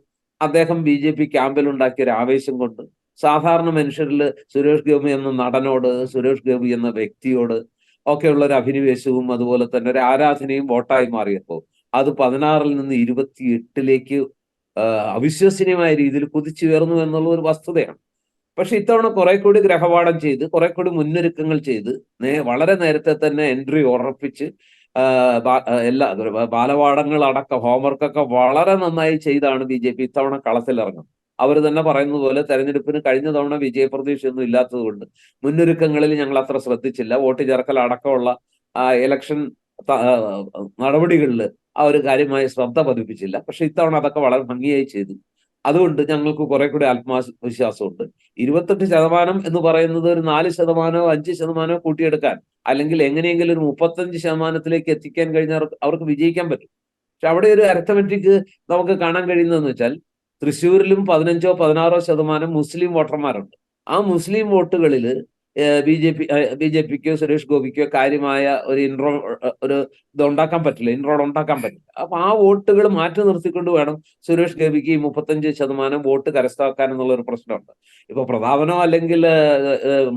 അദ്ദേഹം BJP ക്യാമ്പിൽ ഉണ്ടാക്കിയ ഒരു ആവേശം കൊണ്ട്, സാധാരണ മനുഷ്യരിൽ സുരേഷ് ഗോപി എന്ന നടനോട്, സുരേഷ് ഗോപി എന്ന വ്യക്തിയോട് ഒക്കെയുള്ള ഒരു അഭിനിവേശവും അതുപോലെ തന്നെ ഒരു ആരാധനയും വോട്ടായി മാറിയപ്പോൾ അത് 16-ൽ നിന്ന് 28-ലേക്ക് അവിശ്വസനീയമായ രീതിയിൽ കുതിച്ചുയർന്നു എന്നുള്ള ഒരു വസ്തുതയാണ്. പക്ഷെ ഇത്തവണ കുറെ കൂടി ഗ്രഹപാഠം ചെയ്ത്, കുറെ കൂടി മുന്നൊരുക്കങ്ങൾ ചെയ്ത്, വളരെ നേരത്തെ തന്നെ എൻട്രി ഉറപ്പിച്ച്, എല്ലാ ബാലപാഠങ്ങൾ അടക്കം ഹോംവർക്കൊക്കെ വളരെ നന്നായി ചെയ്താണ് BJP ഇത്തവണ കളത്തിലിറങ്ങുന്നത്. അവർ തന്നെ പറയുന്നത് പോലെ തെരഞ്ഞെടുപ്പിന് കഴിഞ്ഞ തവണ വിജയപ്രതീക്ഷയൊന്നും ഇല്ലാത്തത് കൊണ്ട് മുന്നൊരുക്കങ്ങളിൽ ഞങ്ങൾ അത്ര ശ്രദ്ധിച്ചില്ല. വോട്ട് ചേർക്കൽ അടക്കമുള്ള ഇലക്ഷൻ നടപടികളിൽ ആ ഒരു കാര്യമായ ശ്രദ്ധ പതിപ്പിച്ചില്ല. പക്ഷെ ഇത്തവണ അതൊക്കെ വളരെ ഭംഗിയായി ചെയ്തു. അതുകൊണ്ട് ഞങ്ങൾക്ക് കുറെ കൂടി ആത്മവിശ്വാസമുണ്ട്. 28% എന്ന് പറയുന്നത് ഒരു 4%, 5% കൂട്ടിയെടുക്കാൻ, അല്ലെങ്കിൽ എങ്ങനെയെങ്കിലും ഒരു 35%-ലേക്ക് എത്തിക്കാൻ കഴിഞ്ഞാൽ അവർക്ക് വിജയിക്കാൻ പറ്റും. പക്ഷെ അവിടെ ഒരു അരിത്തമെറ്റിക് നമുക്ക് കാണാൻ കഴിയുന്നതെന്ന് വെച്ചാൽ, തൃശ്ശൂരിലും 15-16% മുസ്ലിം വോട്ടർമാരുണ്ട്. ആ മുസ്ലിം വോട്ടുകളിൽ BJPക്കോ സുരേഷ് ഗോപിക്കോ കാര്യമായ ഒരു ഇൻറോഡ് ഉണ്ടാക്കാൻ പറ്റില്ല. അപ്പൊ ആ വോട്ടുകൾ മാറ്റി നിർത്തിക്കൊണ്ട് വേണം സുരേഷ് ഗോപിക്ക് ഈ 35% വോട്ട് കരസ്ഥമാക്കാൻ എന്നുള്ള ഒരു പ്രശ്നമുണ്ട്. ഇപ്പൊ പ്രതാപനോ അല്ലെങ്കിൽ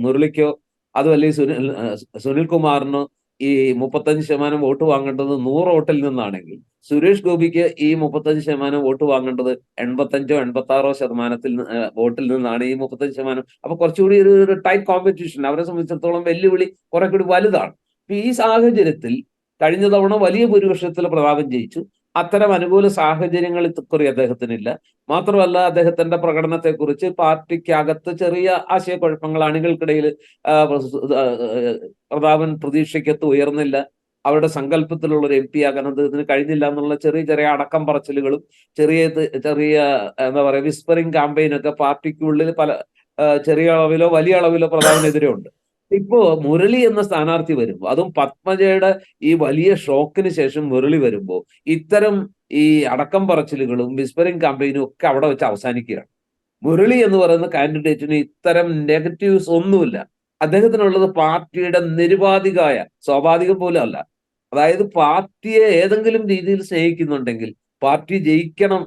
മുരളിക്കോ അതും അല്ലെങ്കിൽ സുനിൽകുമാറിനോ ഈ 35% വോട്ട് വാങ്ങേണ്ടത് 100 വോട്ടിൽ നിന്നാണെങ്കിൽ, സുരേഷ് ഗോപിക്ക് ഈ 35% വോട്ട് വാങ്ങേണ്ടത് 85-86% വോട്ടിൽ നിന്നാണ് ഈ 35%. അപ്പൊ കുറച്ചുകൂടി ഒരു ടൈറ്റ് കോമ്പറ്റീഷൻ, അവരെ സംബന്ധിച്ചിടത്തോളം വെല്ലുവിളി കുറെ കൂടി വലുതാണ്. ഈ സാഹചര്യത്തിൽ കഴിഞ്ഞ തവണ വലിയ ഭൂരിപക്ഷത്തിൽ പ്രതാപൻ ജയിച്ചു. അത്തരം അനുകൂല സാഹചര്യങ്ങൾ ഇക്കുറി അദ്ദേഹത്തിനില്ല. മാത്രമല്ല, അദ്ദേഹത്തിന്റെ പ്രകടനത്തെക്കുറിച്ച് പാർട്ടിക്കകത്ത് ചെറിയ ആശയക്കുഴപ്പങ്ങൾ, അണികൾക്കിടയിൽ പ്രതാപൻ പ്രതീക്ഷയ്ക്കത്ത് ഉയർന്നില്ല, അവരുടെ സങ്കല്പത്തിലുള്ള ഒരു MP ആകാൻ അദ്ദേഹത്തിന് കഴിഞ്ഞില്ല എന്നുള്ള ചെറിയ ചെറിയ അടക്കം പറച്ചിലുകളും ചെറിയ എന്താ പറയുക വിസ്പറിംഗ് ക്യാമ്പയിനൊക്കെ പാർട്ടിക്കുള്ളിൽ പല ചെറിയ അളവിലോ വലിയ അളവിലോ പ്രതാപനെതിരെ ഉണ്ട്. ഇപ്പോ മുരളി എന്ന സ്ഥാനാർത്ഥി വരുമ്പോൾ, അതും പത്മജയുടെ ഈ വലിയ ഷോക്കിന് ശേഷം മുരളി വരുമ്പോൾ, ഇത്തരം ഈ അടക്കം പറച്ചിലുകളും വിസ്പറിംഗ് ക്യാമ്പയിനും ഒക്കെ അവിടെ വെച്ച് അവസാനിക്കുകയാണ്. മുരളി എന്ന് പറയുന്ന കാൻഡിഡേറ്റിന് ഇത്തരം നെഗറ്റീവ്സ് ഒന്നുമില്ല. അദ്ദേഹത്തിനുള്ളത് പാർട്ടിയുടെ നിരുപാധികമായ, സ്വാഭാവികം പോലും അല്ല, അതായത് പാർട്ടിയെ ഏതെങ്കിലും രീതിയിൽ സ്നേഹിക്കുന്നുണ്ടെങ്കിൽ, പാർട്ടി ജയിക്കണം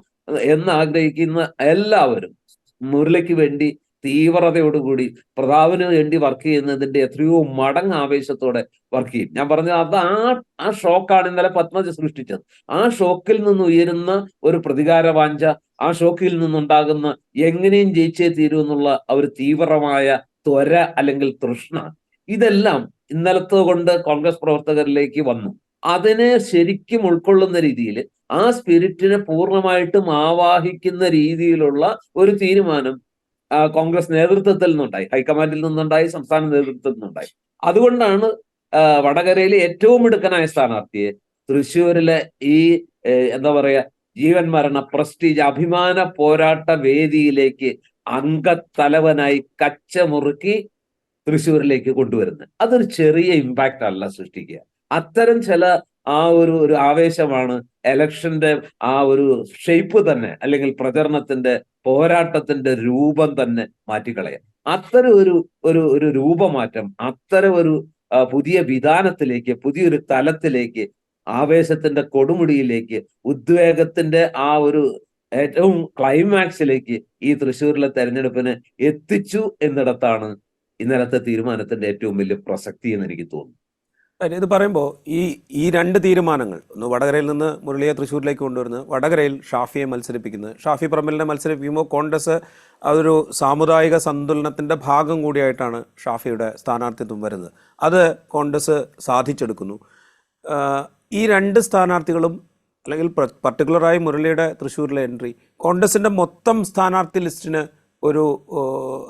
എന്ന് ആഗ്രഹിക്കുന്ന എല്ലാവരും മുരളിക്ക് വേണ്ടി തീവ്രതയോടുകൂടി പ്രതാപിന് വേണ്ടി വർക്ക് ചെയ്യുന്നതിന്റെ എത്രയോ മടങ്ങ് ആവേശത്തോടെ വർക്ക് ചെയ്യും. ഞാൻ പറഞ്ഞത് അത് ആ ഷോക്കാണ് ഇന്നലെ പത്മജ സൃഷ്ടിച്ചത്. ആ ഷോക്കിൽ നിന്ന് ഉയരുന്ന ഒരു പ്രതികാര വാഞ്ച, ആ ഷോക്കിൽ നിന്നുണ്ടാകുന്ന എങ്ങനെയും ജയിച്ചേ തീരൂ എന്നുള്ള ഒരു തീവ്രമായ ത്വര അല്ലെങ്കിൽ തൃഷ്ണ, ഇതെല്ലാം ഇന്നലത്തെ കൊണ്ട് കോൺഗ്രസ് പ്രവർത്തകരിലേക്ക് വന്നു. അതിനെ ശരിക്കും ഉൾക്കൊള്ളുന്ന രീതിയിൽ, ആ സ്പിരിറ്റിനെ പൂർണ്ണമായിട്ടും ആവാഹിക്കുന്ന രീതിയിലുള്ള ഒരു തീരുമാനം കോൺഗ്രസ് നേതൃത്വത്തിൽ നിന്നുണ്ടായി, ഹൈക്കമാൻഡിൽ നിന്നുണ്ടായി, സംസ്ഥാന നേതൃത്വത്തിൽ നിന്നുണ്ടായി. അതുകൊണ്ടാണ് വടകരയിലെ ഏറ്റവും മിടുക്കനായ സ്ഥാനാർത്ഥിയെ തൃശ്ശൂരിലെ ഈ എന്താ പറയാ ജീവൻ മരണ പ്രസ്റ്റീജ് അഭിമാന പോരാട്ട വേദിയിലേക്ക് അംഗത്തലവനായി കച്ചമുറുക്കി തൃശ്ശൂരിലേക്ക് കൊണ്ടുവരുന്നത്. അതൊരു ചെറിയ ഇമ്പാക്റ്റ് അല്ല സൃഷ്ടിക്കുക. അത്തരം ചില ഒരു ആവേശമാണ് എലക്ഷന്റെ ആ ഒരു ഷേപ്പ് തന്നെ, അല്ലെങ്കിൽ പ്രചരണത്തിന്റെ പോരാട്ടത്തിന്റെ രൂപം തന്നെ മാറ്റിക്കളയാം. അത്തരം ഒരു രൂപമാറ്റം, അത്തരം ഒരു പുതിയ വിധാനത്തിലേക്ക്, പുതിയൊരു തലത്തിലേക്ക്, ആവേശത്തിന്റെ കൊടുമുടിയിലേക്ക്, ഉദ്വേഗത്തിന്റെ ആ ഒരു ഏറ്റവും ക്ലൈമാക്സിലേക്ക് ഈ തൃശ്ശൂരിലെ തെരഞ്ഞെടുപ്പിനെ എത്തിച്ചു എന്നിടത്താണ് ഇന്നലത്തെ തീരുമാനത്തിന്റെ ഏറ്റവും വലിയ പ്രസക്തി എന്ന് എനിക്ക് തോന്നുന്നു. ഇത് പറയുമ്പോൾ ഈ രണ്ട് തീരുമാനങ്ങൾ, ഒന്ന് വടകരയിൽ നിന്ന് മുരളിയെ തൃശ്ശൂരിലേക്ക് കൊണ്ടുവരുന്നത്, വടകരയിൽ ഷാഫിയെ മത്സരിപ്പിക്കുന്നത്, ഷാഫി പറമ്പലിനെ മത്സരിപ്പിക്കുമ്പോൾ കോൺഗ്രസ് അതൊരു സാമുദായിക സന്തുലനത്തിൻ്റെ ഭാഗം കൂടിയായിട്ടാണ് ഷാഫിയുടെ സ്ഥാനാർത്ഥിത്വം വരുന്നത്. അത് കോൺഗ്രസ് സാധിച്ചെടുക്കുന്നു. ഈ രണ്ട് സ്ഥാനാർത്ഥികളും, അല്ലെങ്കിൽ പർട്ടിക്കുലറായി മുരളിയുടെ തൃശ്ശൂരിലെ എൻട്രി, കോൺഗ്രസിൻ്റെ മൊത്തം സ്ഥാനാർത്ഥി ലിസ്റ്റിന്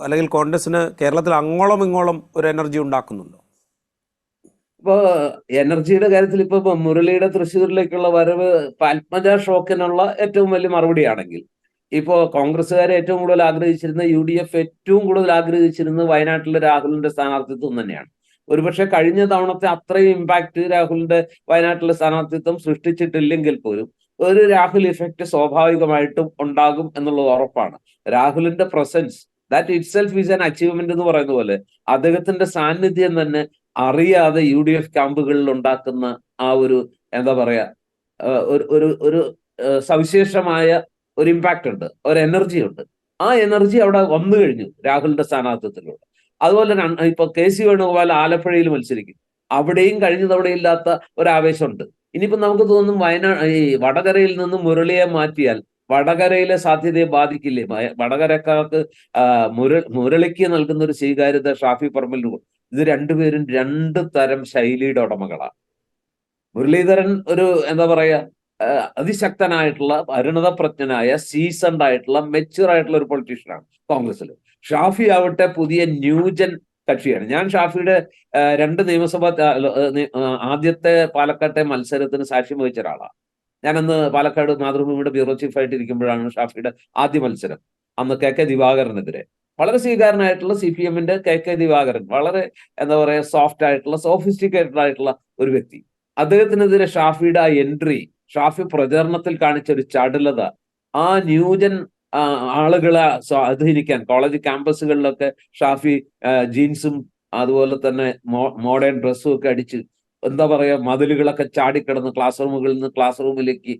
അല്ലെങ്കിൽ കോൺഗ്രസിന് കേരളത്തിൽ അങ്ങോളം ഇങ്ങോളം ഒരു എനർജി ഉണ്ടാക്കുന്നുണ്ടോ? ഇപ്പൊ എനർജിയുടെ കാര്യത്തിൽ ഇപ്പൊ മുരളിയുടെ തൃശ്ശൂരിലേക്കുള്ള വരവ് പത്മജ ഷോക്കിനുള്ള ഏറ്റവും വലിയ മറുപടിയാണെങ്കിൽ, ഇപ്പോ കോൺഗ്രസ്സുകാരെ ഏറ്റവും കൂടുതൽ ആഗ്രഹിച്ചിരുന്ന, UDF ഏറ്റവും കൂടുതൽ ആഗ്രഹിച്ചിരുന്നത് വയനാട്ടിലെ രാഹുലിന്റെ സ്ഥാനാർത്ഥിത്വം തന്നെയാണ്. ഒരുപക്ഷെ കഴിഞ്ഞ തവണത്തെ അത്രയും ഇമ്പാക്ട് രാഹുലിന്റെ വയനാട്ടിലെ സ്ഥാനാർത്ഥിത്വം സൃഷ്ടിച്ചിട്ടില്ലെങ്കിൽ പോലും ഒരു രാഹുൽ ഇഫക്റ്റ് സ്വാഭാവികമായിട്ടും ഉണ്ടാകും എന്നുള്ളത് ഉറപ്പാണ്. രാഹുലിന്റെ presence, that itself is an achievement എന്ന് പറയുന്ന പോലെ, അദ്ദേഹത്തിന്റെ സാന്നിധ്യം തന്നെ അറിയാതെ UDF ക്യാമ്പുകളിൽ ഉണ്ടാക്കുന്ന ആ ഒരു എന്താ പറയാ ഒരു സവിശേഷമായ ഒരു ഇമ്പാക്റ്റ് ഉണ്ട്, ഒരു എനർജി ഉണ്ട്. ആ എനർജി അവിടെ വന്നു കഴിഞ്ഞു രാഹുലിന്റെ സ്ഥാനാർത്ഥിത്വത്തിലൂടെ. അതുപോലെ ഇപ്പൊ KC വേണുഗോപാൽ ആലപ്പുഴയിൽ മത്സരിക്കും, അവിടെയും കഴിഞ്ഞ തവണയില്ലാത്ത ഒരാവേശമുണ്ട്. ഇനിയിപ്പോ നമുക്ക് തോന്നും ഈ വടകരയിൽ നിന്ന് മുരളിയെ മാറ്റിയാൽ വടകരയിലെ സാധ്യതയെ ബാധിക്കില്ലേ? വടകരക്കാർക്ക് മുരളിക്ക് നൽകുന്ന ഒരു സ്വീകാര്യത ഷാഫി പറമ്പലിന്. ഇത് രണ്ടുപേരും രണ്ട് തരം ശൈലിയുടെ ഉടമകളാണ്. മുരളീധരൻ ഒരു എന്താ പറയാ അതിശക്തനായിട്ടുള്ള, പരിണതപ്രജ്ഞനായ, സീസൺഡ് ആയിട്ടുള്ള, മെച്യൂർ ആയിട്ടുള്ള ഒരു പൊളിറ്റീഷ്യനാണ് കോൺഗ്രസിൽ. ഷാഫി ആവട്ടെ പുതിയ ന്യൂജൻ കക്ഷിയാണ്. ഞാൻ ഷാഫിയുടെ 2 നിയമസഭ ആദ്യത്തെ പാലക്കാട്ടെ മത്സരത്തിന് സാക്ഷ്യം വഹിച്ച ഒരാളാണ്. ഞാനന്ന് പാലക്കാട് മാതൃഭൂമിയുടെ ബ്യൂറോ ചീഫ് ആയിട്ട് ഇരിക്കുമ്പോഴാണ് ഷാഫിയുടെ ആദ്യ മത്സരം. അന്ന് KK ദിവാകരനെതിരെ. വളരെ സ്വീകാരനായിട്ടുള്ള CPM-ന്റെ KK ദിവാകരൻ, വളരെ എന്താ പറയാ സോഫ്റ്റ് ആയിട്ടുള്ള, സോഫിസ്റ്റിക്കേറ്റഡ് ആയിട്ടുള്ള ഒരു വ്യക്തി. അദ്ദേഹത്തിനെതിരെ ഷാഫിയുടെ ആ എൻട്രി, ഷാഫി പ്രചരണത്തിൽ കാണിച്ച ഒരു ചടുലത, ആ ന്യൂജൻ ആളുകളെ സ്വാധീനിക്കാൻ കോളേജ് ക്യാമ്പസുകളിലൊക്കെ ഷാഫി ജീൻസും അതുപോലെ തന്നെ മോഡേൺ ഡ്രസ്സും ഒക്കെ അടിച്ച് എന്താ പറയാ മതിലുകളൊക്കെ ചാടിക്കിടന്ന് ക്ലാസ് റൂമുകളിൽ നിന്ന് ക്ലാസ് റൂമിലേക്ക്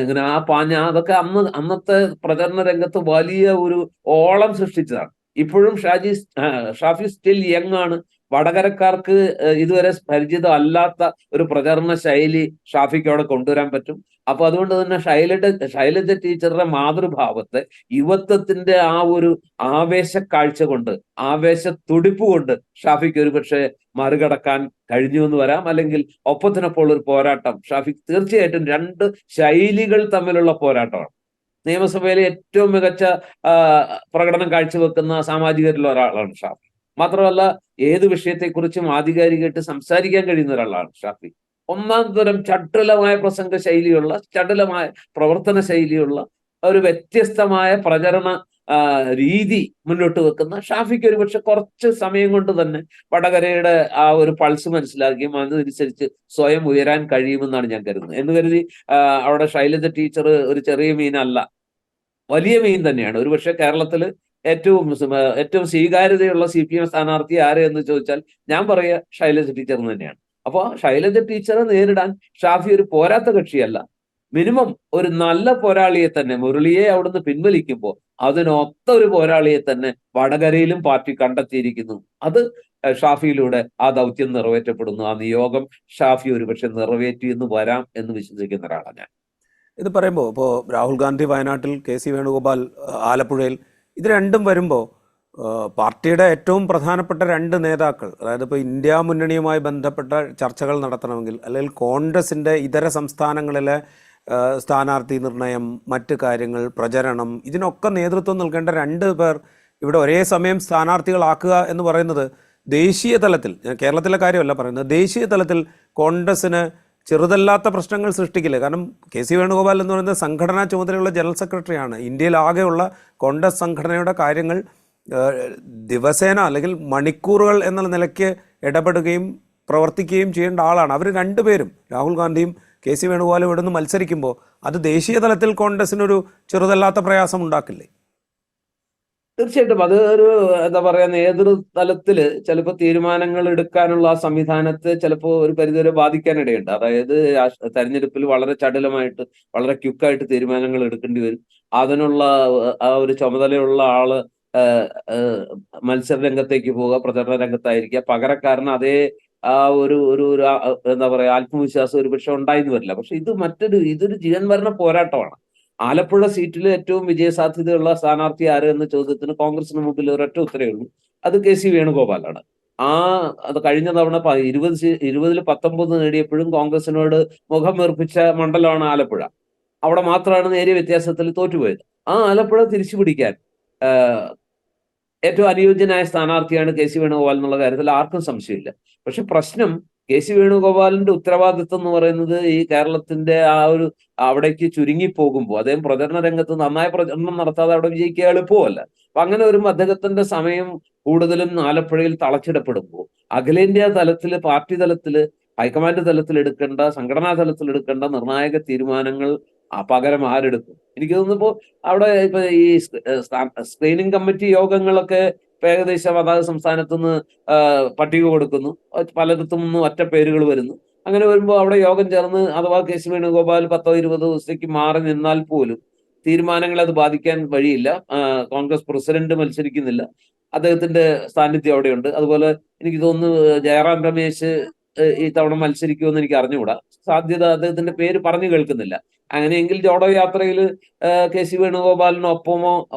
ഇങ്ങനെ ആ പാഞ്ഞ, അതൊക്കെ അന്നത്തെ പ്രചരണ രംഗത്ത് വലിയ ഒരു ഓളം സൃഷ്ടിച്ചതാണ്. ഇപ്പോഴും ഷാഫി സ്റ്റിൽ യങ് ആണ്. വടകരക്കാർക്ക് ഇതുവരെ പരിചിതം അല്ലാത്ത ഒരു പ്രചരണ ശൈലി ഷാഫിക്ക് അവിടെ കൊണ്ടുവരാൻ പറ്റും. അപ്പൊ അതുകൊണ്ട് തന്നെ ശൈലജ ടീച്ചറുടെ മാതൃഭാവത്തെ, യുവത്വത്തിന്റെ ആ ഒരു ആവേശ കാഴ്ച കൊണ്ട്, ആവേശ തുടിപ്പ് കൊണ്ട് ഷാഫിക്ക് ഒരുപക്ഷെ മറികടക്കാൻ കഴിഞ്ഞു എന്ന് വരാം. അല്ലെങ്കിൽ ഒപ്പത്തിനപ്പോൾ ഒരു പോരാട്ടം ഷാഫിക്ക് തീർച്ചയായിട്ടും, രണ്ട് ശൈലികൾ തമ്മിലുള്ള പോരാട്ടമാണ്. നിയമസഭയിലെ ഏറ്റവും മികച്ച പ്രകടനം കാഴ്ചവെക്കുന്ന സാമാജികരിൽ ഒരാളാണ് ഷാഫി. മാത്രമല്ല ഏത് വിഷയത്തെക്കുറിച്ചും ആധികാരികമായിട്ട് സംസാരിക്കാൻ കഴിയുന്ന ഒരാളാണ് ഷാഫി. ഒന്നാം തരം ചടുലമായ പ്രസംഗ ശൈലിയുള്ള, ചടുലമായ പ്രവർത്തന ശൈലിയുള്ള, ഒരു വ്യത്യസ്തമായ പ്രചരണ രീതി മുന്നോട്ട് വെക്കുന്ന ഷാഫിക്ക് ഒരുപക്ഷെ കുറച്ച് സമയം കൊണ്ട് തന്നെ വടകരയുടെ ആ ഒരു പൾസ് മനസ്സിലാക്കുകയും അതിനനുസരിച്ച് സ്വയം ഉയരാൻ കഴിയുമെന്നാണ് ഞാൻ കരുതുന്നത്. എന്ന് കരുതി അവിടെ ശൈലജ ടീച്ചർ ഒരു ചെറിയ മീനല്ല, വലിയ മീൻ തന്നെയാണ്. ഒരുപക്ഷെ കേരളത്തിൽ ഏറ്റവും സ്വീകാര്യതയുള്ള CPM സ്ഥാനാർത്ഥി ആര് എന്ന് ചോദിച്ചാൽ ഞാൻ പറയുക ശൈലജ ടീച്ചർ തന്നെയാണ്. അപ്പോൾ ശൈലജ ടീച്ചറെ നേരിടാൻ ഷാഫി ഒരു പോരാത്ത കക്ഷിയല്ല. മിനിമം ഒരു നല്ല പോരാളിയെ തന്നെ, മുരളിയെ അവിടുന്ന് പിൻവലിക്കുമ്പോൾ അതിനൊത്ത ഒരു പോരാളിയെ തന്നെ വടകരയിലും പാർട്ടി കണ്ടെത്തിയിരിക്കുന്നു. അത് ഷാഫിയിലൂടെ ആ ദൗത്യം നിറവേറ്റപ്പെടുന്നു. ആ നിയോഗം ഷാഫി ഒരുപക്ഷെ നിറവേറ്റി എന്ന് വരാം എന്ന് വിശ്വസിക്കുന്ന ഒരാളാണ് ഞാൻ. ഇത് പറയുമ്പോൾ ഇപ്പോൾ രാഹുൽ ഗാന്ധി വയനാട്ടിൽ, കെ.സി. വേണുഗോപാൽ ആലപ്പുഴയിൽ, ഇത് രണ്ടും വരുമ്പോൾ പാർട്ടിയുടെ ഏറ്റവും പ്രധാനപ്പെട്ട രണ്ട് നേതാക്കൾ, അതായത് ഇപ്പോൾ ഇന്ത്യ മുന്നണിയുമായി ബന്ധപ്പെട്ട ചർച്ചകൾ നടത്തണമെങ്കിൽ, അല്ലെങ്കിൽ കോൺഗ്രസിൻ്റെ ഇതര സംസ്ഥാനങ്ങളിലെ സ്ഥാനാർത്ഥി നിർണയം, മറ്റ് കാര്യങ്ങൾ, പ്രചരണം, ഇതിനൊക്കെ നേതൃത്വം നൽകേണ്ട രണ്ട് പേർ ഇവിടെ ഒരേ സമയം സ്ഥാനാർത്ഥികളാക്കുക എന്ന് പറയുന്നത് ദേശീയ തലത്തിൽ, ഞാൻ കേരളത്തിലെ കാര്യമല്ല പറയുന്നത്, ദേശീയ തലത്തിൽ കോൺഗ്രസിന് ചെറുതല്ലാത്ത പ്രശ്നങ്ങൾ സൃഷ്ടിക്കില്ല. കാരണം കെ.സി. വേണുഗോപാൽ എന്ന് പറയുന്നത് സംഘടനാ ചുമതലയുള്ള ജനറൽ സെക്രട്ടറിയാണ്. ഇന്ത്യയിലാകെയുള്ള കോൺഗ്രസ് സംഘടനയുടെ കാര്യങ്ങൾ ദിവസേന അല്ലെങ്കിൽ മണിക്കൂറുകൾ എന്ന നിലയ്ക്ക് ഇടപെടുകയും പ്രവർത്തിക്കുകയും ചെയ്യേണ്ട ആളാണ്. അവർ രണ്ടുപേരും, രാഹുൽ ഗാന്ധിയും കെ.സി. വേണുഗോപാലും ഇവിടെ നിന്ന് മത്സരിക്കുമ്പോൾ അത് ദേശീയ തലത്തിൽ കോൺഗ്രസിനൊരു ചെറുതല്ലാത്ത പ്രയാസം ഉണ്ടാക്കില്ലേ? തീർച്ചയായിട്ടും അത് ഒരു എന്താ പറയാ, നേതൃതലത്തില് ചിലപ്പോൾ തീരുമാനങ്ങൾ എടുക്കാനുള്ള ആ സംവിധാനത്തെ ചിലപ്പോൾ ഒരു പരിധിവരെ ബാധിക്കാനിടയുണ്ട്. അതായത് തെരഞ്ഞെടുപ്പിൽ വളരെ ചടുലമായിട്ട്, വളരെ ക്വിക്കായിട്ട് തീരുമാനങ്ങൾ എടുക്കേണ്ടി വരും. അതിനുള്ള ആ ഒരു ചുമതലയുള്ള ആള് മത്സര രംഗത്തേക്ക് പോവുക, പ്രചരണ രംഗത്തായിരിക്കുക. പകരക്കാരന് അതേ ആ ഒരു എന്താ പറയാ, ആത്മവിശ്വാസം ഒരുപക്ഷെ ഉണ്ടായിന്ന് വരില്ല. പക്ഷെ ഇതൊരു ജീവൻ മരണ പോരാട്ടമാണ്. ആലപ്പുഴ സീറ്റിൽ ഏറ്റവും വിജയസാധ്യതയുള്ള സ്ഥാനാർത്ഥി ആര് എന്ന ചോദ്യത്തിന് കോൺഗ്രസിന് മുമ്പിൽ ഒരൊറ്റ ഉത്തരവേ ഉള്ളൂ, അത് കെ.സി. വേണുഗോപാലാണ്. അത് കഴിഞ്ഞ തവണ 20-ൽ 19 നേടിയപ്പോഴും കോൺഗ്രസിനോട് മുഖം വീർപ്പിച്ച മണ്ഡലമാണ് ആലപ്പുഴ. അവിടെ മാത്രമാണ് നേരിയ വ്യത്യാസത്തിൽ തോറ്റുപോയത്. ആ ആലപ്പുഴ തിരിച്ചു പിടിക്കാൻ ഏറ്റവും അനുയോജ്യനായ സ്ഥാനാർത്ഥിയാണ് കെ.സി. വേണുഗോപാൽ എന്നുള്ള കാര്യത്തിൽ ആർക്കും സംശയമില്ല. പക്ഷെ പ്രശ്നം, കെ.സി. വേണുഗോപാലിന്റെ ഉത്തരവാദിത്വം എന്ന് പറയുന്നത് ഈ കേരളത്തിന്റെ അവിടേക്ക് ചുരുങ്ങിപ്പോകുമ്പോൾ, അദ്ദേഹം പ്രചരണ രംഗത്ത് നന്നായ പ്രചരണം നടത്താതെ അവിടെ വിജയിക്കുക എളുപ്പമല്ല. അപ്പൊ അങ്ങനെ വരുമ്പോൾ അദ്ദേഹത്തിന്റെ സമയം കൂടുതലും ആലപ്പുഴയിൽ തളച്ചിടപ്പെടുമ്പോൾ അഖിലേന്ത്യാ തലത്തില്, പാർട്ടി തലത്തില്, ഹൈക്കമാൻഡ് തലത്തിൽ എടുക്കേണ്ട, സംഘടനാ തലത്തിൽ എടുക്കേണ്ട നിർണായക തീരുമാനങ്ങൾ പകരം ആരെടുക്കും? എനിക്ക് തോന്നുന്നു അവിടെ ഇപ്പൊ ഈ സ്ക്രീനിങ് കമ്മിറ്റി യോഗങ്ങളൊക്കെ ഏകദേശം അതാത് സംസ്ഥാനത്തുനിന്ന് പട്ടിക കൊടുക്കുന്നു, പലയിടത്തും നിന്ന് ഒറ്റ പേരുകൾ വരുന്നു. അങ്ങനെ വരുമ്പോൾ അവിടെ യോഗം ചേർന്ന് അഥവാ കെ.സി. വേണുഗോപാൽ 10-20 ദിവസത്തേക്ക് മാറി നിന്നാൽ പോലും തീരുമാനങ്ങളെ അത് ബാധിക്കാൻ വഴിയില്ല. കോൺഗ്രസ് പ്രസിഡന്റ് മത്സരിക്കുന്നില്ല, അദ്ദേഹത്തിന്റെ സാന്നിധ്യം അവിടെയുണ്ട്. അതുപോലെ എനിക്ക് തോന്നുന്നു ജയറാം രമേശ് ഈ തവണ മത്സരിക്കുമെന്ന് എനിക്ക് അറിഞ്ഞുകൂടാ. സാധ്യത, അദ്ദേഹത്തിന്റെ പേര് പറഞ്ഞു കേൾക്കുന്നില്ല. അങ്ങനെയെങ്കിൽ ജോഡോ യാത്രയിൽ കെ.സി.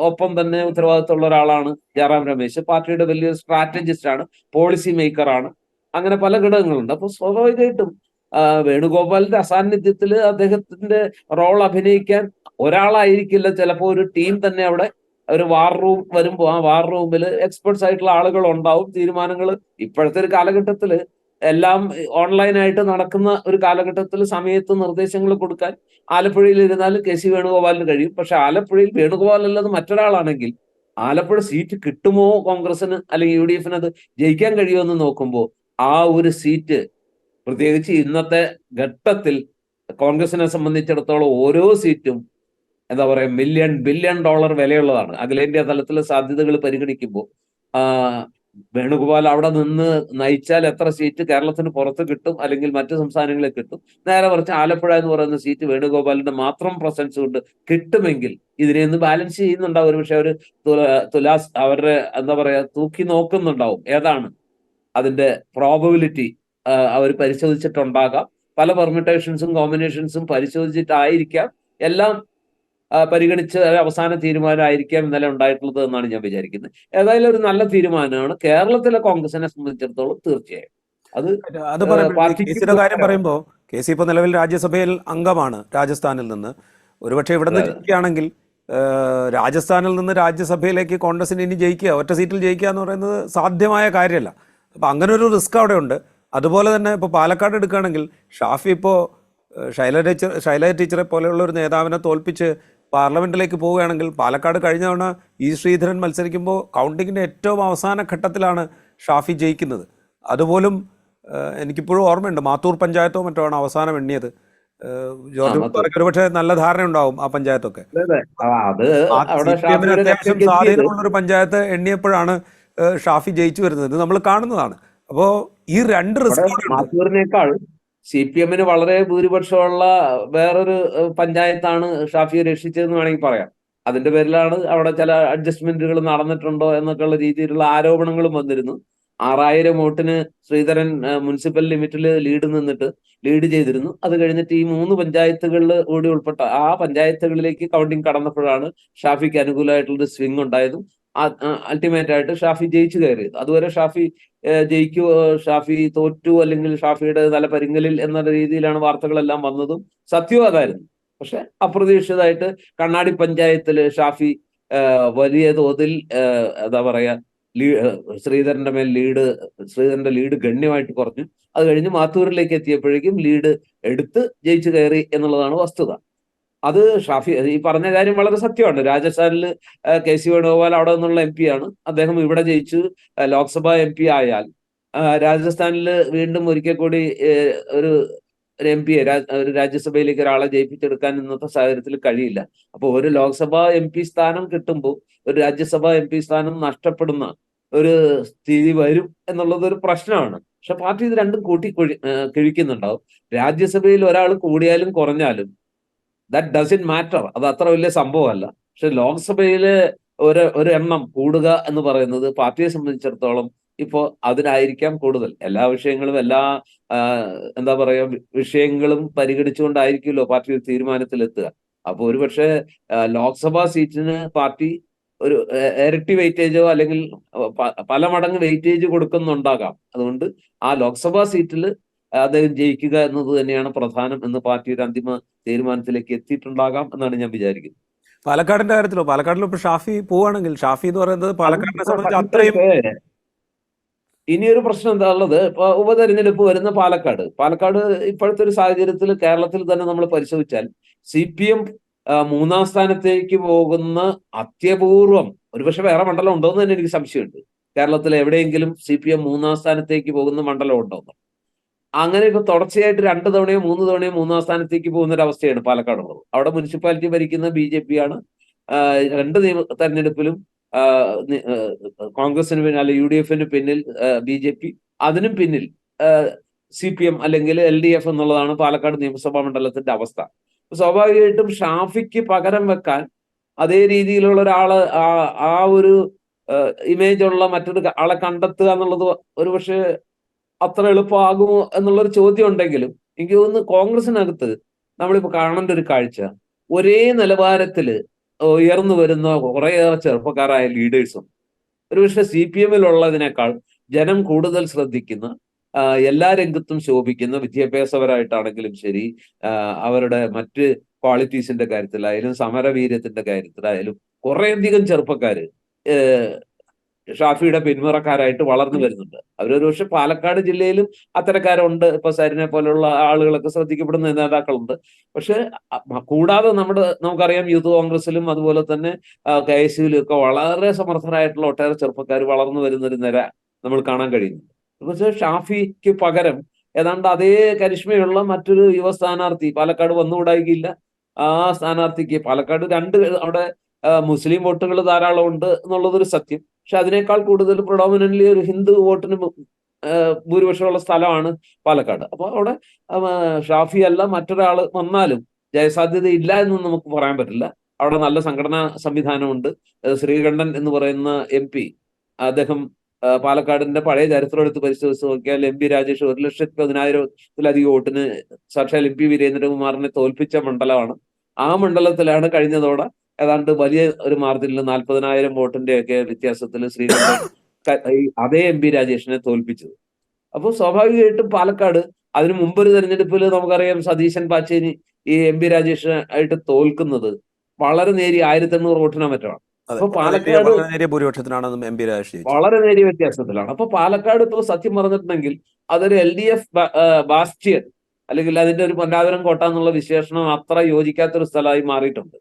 ഒപ്പം തന്നെ ഉത്തരവാദിത്തമുള്ള ഒരാളാണ് ജയറാം രമേശ്. പാർട്ടിയുടെ വലിയൊരു സ്ട്രാറ്റജിസ്റ്റ് ആണ്, പോളിസി മേക്കർ ആണ്. അങ്ങനെ പല ഘടകങ്ങളുണ്ട്. അപ്പൊ സ്വാഭാവികമായിട്ടും വേണുഗോപാലിന്റെ അസാന്നിധ്യത്തിൽ അദ്ദേഹത്തിന്റെ റോൾ അഭിനയിക്കാൻ ഒരാളായിരിക്കില്ല, ചിലപ്പോൾ ഒരു ടീം തന്നെ അവിടെ, ഒരു വാർ റൂം വരുമ്പോൾ ആ വാർ റൂമിൽ എക്സ്പെർട്സ് ആയിട്ടുള്ള ആളുകൾ ഉണ്ടാവും. തീരുമാനങ്ങൾ ഇപ്പോഴത്തെ ഒരു കാലഘട്ടത്തിൽ എല്ലാം ഓൺലൈനായിട്ട് നടക്കുന്ന ഒരു കാലഘട്ടത്തിൽ സമയത്ത് നിർദ്ദേശങ്ങൾ കൊടുക്കാൻ ആലപ്പുഴയിൽ ഇരുന്നാലും കെ.സി. വേണുഗോപാലിന് കഴിയും. പക്ഷെ ആലപ്പുഴയിൽ വേണുഗോപാൽ അല്ലാതെ മറ്റൊരാളാണെങ്കിൽ ആലപ്പുഴ സീറ്റ് കിട്ടുമോ കോൺഗ്രസിന് അല്ലെങ്കിൽ UDF-ന് അത് ജയിക്കാൻ കഴിയുമെന്ന് നോക്കുമ്പോൾ ആ ഒരു സീറ്റ്, പ്രത്യേകിച്ച് ഇന്നത്തെ ഘട്ടത്തിൽ കോൺഗ്രസിനെ സംബന്ധിച്ചിടത്തോളം ഓരോ സീറ്റും എന്താ പറയാ, ബില്യൺ ഡോളർ വിലയുള്ളതാണ്. അഖിലേന്ത്യാ തലത്തിലെ സാധ്യതകൾ പരിഗണിക്കുമ്പോൾ വേണുഗോപാൽ അവിടെ നിന്ന് നയിച്ചാൽ എത്ര സീറ്റ് കേരളത്തിന് പുറത്ത് കിട്ടും, അല്ലെങ്കിൽ മറ്റു സംസ്ഥാനങ്ങളിൽ കിട്ടും. നേരെ മറിച്ച് ആലപ്പുഴ എന്ന് പറയുന്ന സീറ്റ് വേണുഗോപാലിന്റെ മാത്രം പ്രസൻസ് കൊണ്ട് കിട്ടുമെങ്കിൽ ഇതിനെ ഒന്ന് ബാലൻസ് ചെയ്യുന്നുണ്ടാവും. ഒരുപക്ഷെ അവർ തുലാസ് അവരുടെ എന്താ പറയാ തൂക്കി നോക്കുന്നുണ്ടാവും. ഏതാണ് അതിന്റെ പ്രോബബിലിറ്റി അവർ പരിശോധിച്ചിട്ടുണ്ടാകാം. പല പെർമിറ്റേഷൻസും കോമ്പിനേഷൻസും പരിശോധിച്ചിട്ടായിരിക്കാം എല്ലാം പരിഗണിച്ച് അവസാന തീരുമാനമായിരിക്കാം ഇന്നലെ ഉണ്ടായിട്ടുള്ളത് എന്നാണ് ഞാൻ വിചാരിക്കുന്നത്. ഏതായാലും ഒരു നല്ല തീരുമാനമാണ് കേരളത്തിലെ കോൺഗ്രസിനെ സംബന്ധിച്ചിടത്തോളം. തീർച്ചയായും അത് കേസിയുടെ കാര്യം പറയുമ്പോൾ കെ.സി. ഇപ്പോൾ നിലവിൽ രാജ്യസഭയിൽ അംഗമാണ് രാജസ്ഥാനിൽ നിന്ന്. ഒരുപക്ഷെ ഇവിടെ നിന്ന് ജയിക്കുകയാണെങ്കിൽ രാജസ്ഥാനിൽ നിന്ന് രാജ്യസഭയിലേക്ക് കോൺഗ്രസിന് ഇനി ജയിക്കുക, ഒറ്റ സീറ്റിൽ ജയിക്കുക എന്ന് പറയുന്നത് സാധ്യമായ കാര്യമല്ല. അപ്പം അങ്ങനെ ഒരു റിസ്ക് അവിടെ ഉണ്ട്. അതുപോലെ തന്നെ ഇപ്പോൾ പാലക്കാട് എടുക്കുകയാണെങ്കിൽ ഷാഫി ഇപ്പോൾ ശൈലജ ടീച്ചറെ പോലെയുള്ള ഒരു നേതാവിനെ തോൽപ്പിച്ച് പാർലമെന്റിലേക്ക് പോവുകയാണെങ്കിൽ, പാലക്കാട് കഴിഞ്ഞ തവണ ഇ ശ്രീധരൻ മത്സരിക്കുമ്പോൾ കൗണ്ടിങ്ങിൻ്റെ ഏറ്റവും അവസാന ഘട്ടത്തിലാണ് ഷാഫി ജയിക്കുന്നത്. അതുപോലും എനിക്കിപ്പോഴും ഓർമ്മയുണ്ട്, മാത്തൂർ പഞ്ചായത്തോ മറ്റോ ആണ് അവസാനം എണ്ണിയത്. ജോർജ് ഒരുപക്ഷെ നല്ല ധാരണ ഉണ്ടാവും ആ പഞ്ചായത്തൊക്കെ. അത്യാവശ്യം സ്വാധീനമുള്ളൊരു പഞ്ചായത്ത് എണ്ണിയപ്പോഴാണ് ഷാഫി ജയിച്ചു വരുന്നത്. ഇത് നമ്മൾ കാണുന്നതാണ്. അപ്പോ ഈ രണ്ട് മാത്തൂരിനേക്കാൾ CPM-ന് വളരെ ഭൂരിപക്ഷമുള്ള വേറൊരു പഞ്ചായത്താണ് ഷാഫിയെ രക്ഷിച്ചതെന്ന് വേണമെങ്കിൽ പറയാം. അതിന്റെ പേരിലാണ് അവിടെ ചില അഡ്ജസ്റ്റ്മെന്റുകൾ നടന്നിട്ടുണ്ടോ എന്നൊക്കെയുള്ള രീതിയിലുള്ള ആരോപണങ്ങളും വന്നിരുന്നു. 6000 വോട്ടിന് ശ്രീധരൻ മുനിസിപ്പൽ ലിമിറ്റിൽ ലീഡ് ചെയ്തിരുന്നു. അത് കഴിഞ്ഞിട്ട് ഈ 3 പഞ്ചായത്തുകളിൽ കൂടി ഉൾപ്പെട്ട ആ പഞ്ചായത്തുകളിലേക്ക് കൗണ്ടിങ് കടന്നപ്പോഴാണ് ഷാഫിക്ക് അനുകൂലമായിട്ടുള്ളൊരു സ്വിംഗ് ഉണ്ടായതും അൾട്ടിമേറ്റ് ആയിട്ട് ഷാഫി ജയിച്ചു കയറിയത്. അതുവരെ ഷാഫി ജയിക്കൂ, ഷാഫി തോറ്റു, അല്ലെങ്കിൽ ഷാഫിയുടെ തല പരിങ്ങലിൽ എന്ന രീതിയിലാണ് വാർത്തകളെല്ലാം വന്നതും സത്യവും അതായിരുന്നു. പക്ഷെ അപ്രതീക്ഷിതമായിട്ട് കണ്ണാടി പഞ്ചായത്തില് ഷാഫി വലിയ തോതിൽ എന്താ പറയാ ശ്രീധരന്റെ ലീഡ് ഗണ്യമായിട്ട് കുറഞ്ഞു. അത് കഴിഞ്ഞ് മാത്തൂരിലേക്ക് എത്തിയപ്പോഴേക്കും ലീഡ് എടുത്ത് ജയിച്ചു കയറി എന്നുള്ളതാണ് വസ്തുത. അത് ഷാഫി ഈ പറഞ്ഞ കാര്യം വളരെ സത്യമാണ്. രാജസ്ഥാനിൽ കെ സി വേണുഗോപാൽ അവിടെ നിന്നുള്ള MP ആണ്. അദ്ദേഹം ഇവിടെ ജയിച്ചു ലോക്സഭ MP ആയാൽ രാജസ്ഥാനിൽ വീണ്ടും ഒരിക്കൽ കൂടി ഒരു MP ഒരു രാജ്യസഭയിലേക്ക് ഒരാളെ ജയിപ്പിച്ചെടുക്കാൻ ഇന്നത്തെ സാഹചര്യത്തിൽ കഴിയില്ല. അപ്പോൾ ഒരു ലോക്സഭാ MP സ്ഥാനം കിട്ടുമ്പോൾ ഒരു രാജ്യസഭാ MP സ്ഥാനം നഷ്ടപ്പെടുന്ന ഒരു സ്ഥിതി വരും എന്നുള്ളത് ഒരു പ്രശ്നമാണ്. പക്ഷെ പാർട്ടി ഇത് രണ്ടും കിഴിക്കുന്നുണ്ടാവും. രാജ്യസഭയിൽ ഒരാൾ കൂടിയാലും കുറഞ്ഞാലും ദാറ്റ് ഡസൻറ്റ് മാറ്റർ, അത് അത്ര വലിയ സംഭവമല്ല. പക്ഷെ ലോക്സഭയില് ഒരു എണ്ണം കൂടുക എന്ന് പറയുന്നത് പാർട്ടിയെ സംബന്ധിച്ചിടത്തോളം ഇപ്പോ അതിനായിരിക്കാം കൂടുതൽ. എല്ലാ വിഷയങ്ങളും എന്താ പറയാ വിഷയങ്ങളും പരിഗണിച്ചുകൊണ്ടായിരിക്കുമല്ലോ പാർട്ടി ഒരു തീരുമാനത്തിലെത്തുക. അപ്പൊ ഒരുപക്ഷെ ലോക്സഭാ സീറ്റിന് പാർട്ടി ഒരു ഇരട്ടി വെയിറ്റേജോ അല്ലെങ്കിൽ പല മടങ്ങ് വെയിറ്റേജ് കൊടുക്കുന്നുണ്ടാകാം. അതുകൊണ്ട് ആ ലോക്സഭാ സീറ്റിൽ അദ്ദേഹം ജയിക്കുക എന്നത് തന്നെയാണ് പ്രധാനം എന്ന് പാർട്ടി ഒരു അന്തിമ തീരുമാനത്തിലേക്ക് എത്തിയിട്ടുണ്ടാകാം എന്നാണ് ഞാൻ വിചാരിക്കുന്നത്. പാലക്കാടിന്റെ പാലക്കാടിലും ഇപ്പൊ ഷാഫി പോവുകയാണെങ്കിൽ, ഷാഫി എന്ന് പറയുന്നത് പാലക്കാടിനെ സംബന്ധിച്ച് അത്രയും ഇനിയൊരു പ്രശ്നം എന്താ ഉള്ളത്, ഇപ്പൊ ഉപതെരഞ്ഞെടുപ്പ് വരുന്ന പാലക്കാട് ഇപ്പോഴത്തെ ഒരു സാഹചര്യത്തിൽ കേരളത്തിൽ തന്നെ നമ്മൾ പരിശോധിച്ചാൽ CPM 3ാം സ്ഥാനത്തേക്ക് പോകുന്ന അത്യപൂർവം, ഒരുപക്ഷെ വേറെ മണ്ഡലം ഉണ്ടോ എന്ന് തന്നെ എനിക്ക് സംശയമുണ്ട്. കേരളത്തിൽ എവിടെയെങ്കിലും CPM 3ാം സ്ഥാനത്തേക്ക് പോകുന്ന മണ്ഡലം ഉണ്ടോന്ന്. അങ്ങനെ ഇപ്പൊ തുടർച്ചയായിട്ട് 2 തവണയോ 3 തവണയോ 3ാം സ്ഥാനത്തേക്ക് പോകുന്ന ഒരു അവസ്ഥയാണ് പാലക്കാടുള്ളത്. അവിടെ മുനിസിപ്പാലിറ്റി ഭരിക്കുന്ന BJP ആണ്. 2 തെരഞ്ഞെടുപ്പിലും കോൺഗ്രസിന് പിന്നിൽ അല്ലെ UDF-ന് പിന്നിൽ BJP, അതിനും പിന്നിൽ CPM അല്ലെങ്കിൽ LDF എന്നുള്ളതാണ് പാലക്കാട് നിയമസഭാ മണ്ഡലത്തിന്റെ അവസ്ഥ. സ്വാഭാവികമായിട്ടും ഷാഫിക്ക് പകരം വെക്കാൻ അതേ രീതിയിലുള്ള ഒരാള് ആ ഒരു ഇമേജ് ഉള്ള മറ്റൊരു ആളെ കണ്ടെത്തുക എന്നുള്ളത് ഒരുപക്ഷെ അത്ര എളുപ്പമാകുമോ എന്നുള്ളൊരു ചോദ്യം ഉണ്ടെങ്കിലും എനിക്ക് തോന്നുന്നു കോൺഗ്രസിനകത്ത് നമ്മളിപ്പോ കാണേണ്ട ഒരു കാഴ്ച, ഒരേ നിലവാരത്തില് ഉയർന്നു വരുന്ന കുറേയേറെ ചെറുപ്പക്കാരായ ലീഡേഴ്സും ഒരുപക്ഷെ CPM-ലുള്ളതിനേക്കാൾ ജനം കൂടുതൽ ശ്രദ്ധിക്കുന്ന, എല്ലാ രംഗത്തും ശോഭിക്കുന്ന, വിദ്യാഭ്യാസപരമായിട്ടാണെങ്കിലും ശരി, അവരുടെ മറ്റ് ക്വാളിറ്റീസിന്റെ കാര്യത്തിലായാലും സമരവീര്യത്തിന്റെ കാര്യത്തിലായാലും കുറേയധികം ചെറുപ്പക്കാര് ഷാഫിയുടെ പിന്മുറക്കാരായിട്ട് വളർന്നു വരുന്നുണ്ട്. അവരൊരു പക്ഷെ പാലക്കാട് ജില്ലയിലും അത്തരക്കാരുണ്ട്. ഇപ്പൊ സരിനെ പോലുള്ള ആളുകളൊക്കെ ശ്രദ്ധിക്കപ്പെടുന്ന നേതാക്കളുണ്ട്. പക്ഷെ കൂടാതെ നമുക്കറിയാം യൂത്ത് കോൺഗ്രസിലും അതുപോലെ തന്നെ KSUവിലും ഒക്കെ വളരെ സമർത്ഥരായിട്ടുള്ള ഒട്ടേറെ ചെറുപ്പക്കാർ വളർന്നു വരുന്നൊരു നിര നമ്മൾ കാണാൻ കഴിയുന്നുണ്ട്. പക്ഷേ ഷാഫിക്ക് പകരം ഏതാണ്ട് അതേ കരിഷ്മയുള്ള മറ്റൊരു യുവ സ്ഥാനാർത്ഥി പാലക്കാട് വന്നുകൂടായില്ല. ആ സ്ഥാനാർത്ഥിക്ക് പാലക്കാട് അവിടെ മുസ്ലിം വോട്ടുകൾ ധാരാളം ഉണ്ട് എന്നുള്ളതൊരു സത്യം. പക്ഷെ അതിനേക്കാൾ കൂടുതൽ പ്രൊഡോമിനന്റ്ലി ഒരു ഹിന്ദു വോട്ടിന് ഭൂരിപക്ഷമുള്ള സ്ഥലമാണ് പാലക്കാട്. അപ്പൊ അവിടെ ഷാഫി അല്ല മറ്റൊരാൾ വന്നാലും ജയസാധ്യത ഇല്ല എന്നൊന്നും നമുക്ക് പറയാൻ പറ്റില്ല. അവിടെ നല്ല സംഘടനാ സംവിധാനമുണ്ട്. ശ്രീകണ്ഠൻ എന്ന് പറയുന്ന MP, അദ്ദേഹം പാലക്കാടിന്റെ പഴയ ചരിത്രം എടുത്ത് പരിശോധിച്ച് നോക്കിയാൽ MP രാജേഷ് 1,10,000-ത്തിലധികം വോട്ടിന് സാക്ഷാൽ MP വീരേന്ദ്രകുമാറിനെ തോൽപ്പിച്ച മണ്ഡലമാണ്. ആ മണ്ഡലത്തിലാണ് കഴിഞ്ഞ തവണ ഏതാണ്ട് വലിയ ഒരു മാർജിനിൽ 40,000 വോട്ടിന്റെ ഒക്കെ വ്യത്യാസത്തിൽ ശ്രീകണ്ഠൻ അതേ MP രാജേഷിനെ തോൽപ്പിച്ചത്. അപ്പോൾ സ്വാഭാവികമായിട്ടും പാലക്കാട് അതിനു മുമ്പൊരു തെരഞ്ഞെടുപ്പിൽ നമുക്കറിയാം സതീശൻ പാച്ചേനി ഈ MP രാജേഷ് ആയിട്ട് തോൽക്കുന്നത് വളരെ നേരിയ 1,800 വോട്ടിനോ മറ്റാണ്. അപ്പൊ പാലക്കാട് ഭൂരിപക്ഷത്തിനാണ് MP രാജേഷ് വളരെ നേരിയ വ്യത്യാസത്തിലാണ്. അപ്പൊ പാലക്കാട് ഇപ്പോൾ സത്യം പറഞ്ഞിട്ടുണ്ടെങ്കിൽ അതൊരു LDF ബാസ്റ്റിയൻ അല്ലെങ്കിൽ അതിന്റെ ഒരു പൊന്നാവരം കോട്ട എന്നുള്ള വിശേഷണം അത്ര യോജിക്കാത്തൊരു സ്ഥലമായി മാറിയിട്ടുണ്ട്.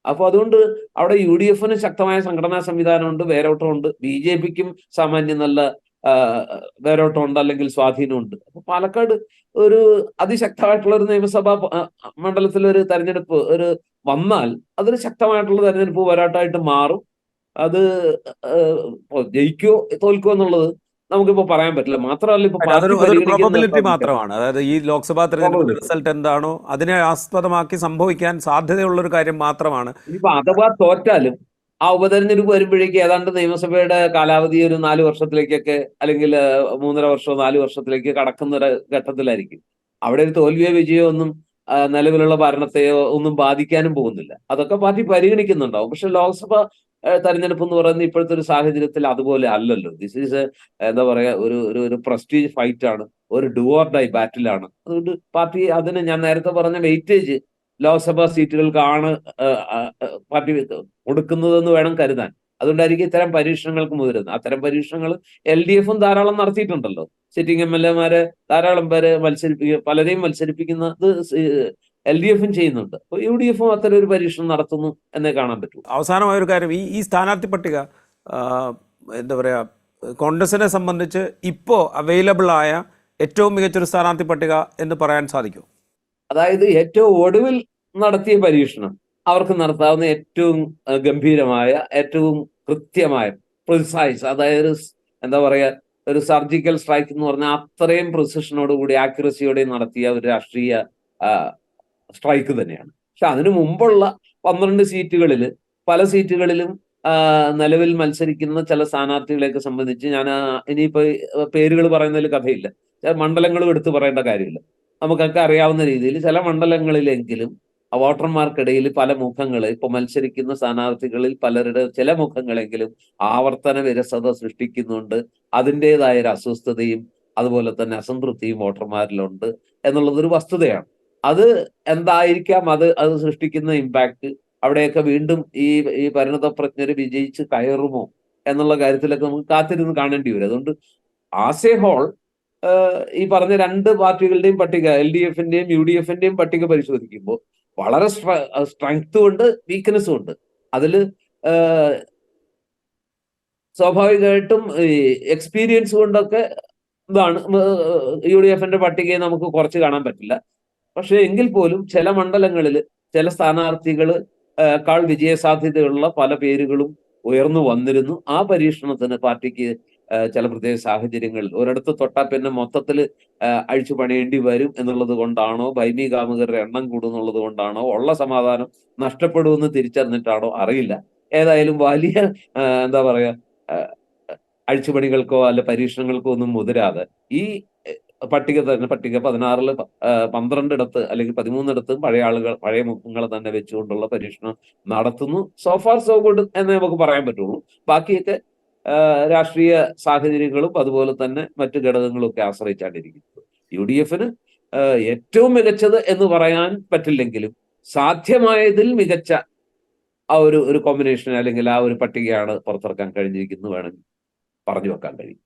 അപ്പൊ അതുകൊണ്ട് അവിടെ UDF-ന് ശക്തമായ സംഘടനാ സംവിധാനമുണ്ട്, വേരോട്ടമുണ്ട്. BJP-ക്കും സാമാന്യം നല്ല വേരോട്ടമുണ്ട് അല്ലെങ്കിൽ സ്വാധീനമുണ്ട്. അപ്പൊ പാലക്കാട് ഒരു അതിശക്തമായിട്ടുള്ള ഒരു നിയമസഭാ മണ്ഡലത്തിലൊരു തെരഞ്ഞെടുപ്പ് വന്നാൽ അതൊരു ശക്തമായിട്ടുള്ള തെരഞ്ഞെടുപ്പ് പോരാട്ടമായിട്ട് മാറും. അത് ജയിക്കോ തോൽക്കോ എന്നുള്ളത് നമുക്കിപ്പോ പറയാൻ പറ്റില്ല. മാത്രമല്ല ഇപ്പൊ അതൊരു പാർട്ടി അതൊരു പരിഗണിക്കുന്ന പ്രോബബിലിറ്റി മാത്രമാണ്. അതായത് ഈ ലോക്സഭാ തെരഞ്ഞെടുപ്പിന്റെ പ്രോബബിലിറ്റി. റിസൾട്ട് എന്താണോ അതിനെ ആസ്പദമാക്കി സംഭവിക്കാൻ സാധ്യതയുള്ളൊരു കാര്യം മാത്രമാണ്. ഇനിയിപ്പോ അഥവാ തോറ്റാലും ആ ഉപതെരഞ്ഞെടുപ്പ് വരുമ്പോഴേക്ക് ഏതാണ്ട് നിയമസഭയുടെ കാലാവധി ഒരു 4 വർഷത്തിലേക്കൊക്കെ, അല്ലെങ്കിൽ 3.5 വർഷമോ 4 വർഷത്തിലേക്ക് കടക്കുന്ന ഒരു ഘട്ടത്തിലായിരിക്കും. അവിടെ ഒരു തോൽവിയോ വിജയമോ ഒന്നും നിലവിലുള്ള ഭരണത്തെയോ ഒന്നും ബാധിക്കാനും പോകുന്നില്ല. അതൊക്കെ പാർട്ടി പരിഗണിക്കുന്നുണ്ടാവും. പക്ഷെ ലോക്സഭ തെരഞ്ഞെടുപ്പ് എന്ന് പറയുന്നത് ഇപ്പോഴത്തെ ഒരു സാഹചര്യത്തിൽ അതുപോലെ അല്ലല്ലോ. ദിസ് ഈസ് എന്താ പറയാ, ഒരു ഒരു ഒരു പ്രസ്റ്റീജ് ഫൈറ്റ് ആണ്, ഒരു ഡു ഓർ ഡൈ ബാറ്റിലാണ്. അതുകൊണ്ട് പാർട്ടി അതിന് ഞാൻ നേരത്തെ പറഞ്ഞ വെയിറ്റേജ് ലോക്സഭാ സീറ്റുകൾക്കാണ് പാർട്ടി കൊടുക്കുന്നതെന്ന് വേണം കരുതാൻ. അതുകൊണ്ടായിരിക്കും ഇത്തരം പരീക്ഷണങ്ങൾക്ക് മുതിരുന്നത്. അത്തരം പരീക്ഷണങ്ങൾ LDFും ധാരാളം നടത്തിയിട്ടുണ്ടല്ലോ. സിറ്റിംഗ് MLA മാരെ ധാരാളം പേരെ പലരെയും മത്സരിപ്പിക്കുന്നത് LDFും ചെയ്യുന്നുണ്ട്. അപ്പോൾ UDFും അത്തരം ഒരു പരീക്ഷണം നടത്തുന്നു എന്നേ കാണാൻ പറ്റൂ. അവസാനമായ ഒരു കാര്യം, ഈ സ്ഥാനാർത്ഥി പട്ടിക ആ, എന്താ പറയുക, കോൺഗ്രസിനെ സംബന്ധിച്ച് ഇപ്പോൾ അവൈലബിൾ ആയ ഏറ്റവും മികച്ചൊരു സ്ഥാനാർത്ഥി പട്ടിക എന്ന് പറയാൻ സാധിക്കും. അതായത് ഏറ്റവും ഒടുവിൽ നടത്തിയ പരീക്ഷണം അവർക്ക് നടത്താവുന്ന ഏറ്റവും ഗംഭീരമായ, ഏറ്റവും കൃത്യമായ, പ്രിസൈസ്, അതായത് എന്താ പറയാ, ഒരു സർജിക്കൽ സ്ട്രൈക്ക് എന്ന് പറഞ്ഞാൽ അത്രയും പ്രിസിഷനോടുകൂടി ആക്യുറസിയോടെ നടത്തിയ ഒരു രാഷ്ട്രീയ സ്ട്രൈക്ക് തന്നെയാണ്. പക്ഷെ അതിനു മുമ്പുള്ള 12 സീറ്റുകളിൽ പല സീറ്റുകളിലും നിലവിൽ മത്സരിക്കുന്ന ചില സ്ഥാനാർത്ഥികളെയൊക്കെ സംബന്ധിച്ച് ഞാൻ ഇനിയിപ്പോ പേരുകൾ പറയുന്നതിൽ കഥയില്ല, ചില മണ്ഡലങ്ങളും എടുത്തു പറയേണ്ട കാര്യമില്ല. നമുക്കൊക്കെ അറിയാവുന്ന രീതിയിൽ ചില മണ്ഡലങ്ങളിലെങ്കിലും വോട്ടർമാർക്കിടയിൽ പല മുഖങ്ങൾ, ഇപ്പൊ മത്സരിക്കുന്ന സ്ഥാനാർത്ഥികളിൽ പലരുടെ ചില മുഖങ്ങളെങ്കിലും ആവർത്തന വിരസത സൃഷ്ടിക്കുന്നുണ്ട്. അതിൻ്റെതായ ഒരു അസ്വസ്ഥതയും അതുപോലെ തന്നെ അസംതൃപ്തിയും വോട്ടർമാരിലുണ്ട് എന്നുള്ളതൊരു വസ്തുതയാണ്. അത് എന്തായിരിക്കാം അത് അത് സൃഷ്ടിക്കുന്ന ഇമ്പാക്ട്? അവിടെയൊക്കെ വീണ്ടും ഈ ഈ പരിണതപ്രജ്ഞര് വിജയിച്ച് കയറുമോ എന്നുള്ള കാര്യത്തിലൊക്കെ നമുക്ക് കാത്തിരുന്ന് കാണേണ്ടി വരും. അതുകൊണ്ട് ആസ് എ ഹോൾ ഈ പറഞ്ഞ രണ്ട് പാർട്ടികളുടെയും പട്ടിക, LDFന്റെയും UDFന്റെയും പട്ടിക പരിശോധിക്കുമ്പോൾ വളരെ സ്ട്രെങ്ത്തും ഉണ്ട്, വീക്ക്നെസ്സും ഉണ്ട്. അതില് സ്വാഭാവികമായിട്ടും ഈ എക്സ്പീരിയൻസ് കൊണ്ടൊക്കെ ഇതാണ് UDFന്റെ പട്ടികയെ നമുക്ക് കുറച്ച് കാണാൻ പറ്റില്ല. പക്ഷെ എങ്കിൽ പോലും ചില മണ്ഡലങ്ങളിൽ ചില സ്ഥാനാർത്ഥികൾ ക്കാൾ വിജയസാധ്യതയുള്ള പല പേരുകളും ഉയർന്നു വന്നിരുന്നു. ആ പരീക്ഷണത്തിന് പാർട്ടിക്ക് ചില പ്രത്യേക സാഹചര്യങ്ങളിൽ ഒരിടത്ത് തൊട്ടാൽ പിന്നെ മൊത്തത്തിൽ അഴിച്ചു പണിയേണ്ടി വരും എന്നുള്ളത് കൊണ്ടാണോ, ഭൈമി കാമുകരുടെ എണ്ണം കൂടുന്നുള്ളത് കൊണ്ടാണോ, ഉള്ള സമാധാനം നഷ്ടപ്പെടുമെന്ന് തിരിച്ചറിഞ്ഞിട്ടാണോ അറിയില്ല. ഏതായാലും വലിയ എന്താ പറയാ, അഴിച്ചുപണികൾക്കോ അല്ല പരീക്ഷണങ്ങൾക്കോ ഒന്നും മുതിരാതെ ഈ പട്ടിക 16-ല് 12 അല്ലെങ്കിൽ 13 പഴയ മുഖങ്ങളെ തന്നെ വെച്ചുകൊണ്ടുള്ള പരീക്ഷണം നടത്തുന്നു. സോ ഫാർ സോ ഗുഡ് എന്ന് നമുക്ക് പറയാൻ പറ്റുള്ളൂ. ബാക്കിയൊക്കെ രാഷ്ട്രീയ സാഹചര്യങ്ങളും അതുപോലെ തന്നെ മറ്റു ഘടകങ്ങളും ഒക്കെ ആശ്രയിച്ചാണ്ടിരിക്കുന്നത്. UDFന് ഏറ്റവും മികച്ചത് എന്ന് പറയാൻ പറ്റില്ലെങ്കിലും സാധ്യമായതിൽ മികച്ച ആ ഒരു കോമ്പിനേഷൻ അല്ലെങ്കിൽ ആ ഒരു പട്ടികയാണ് പുറത്തിറക്കാൻ കഴിഞ്ഞിരിക്കുന്നത് വേണമെങ്കിൽ പറഞ്ഞു വെക്കാൻ കഴിയും.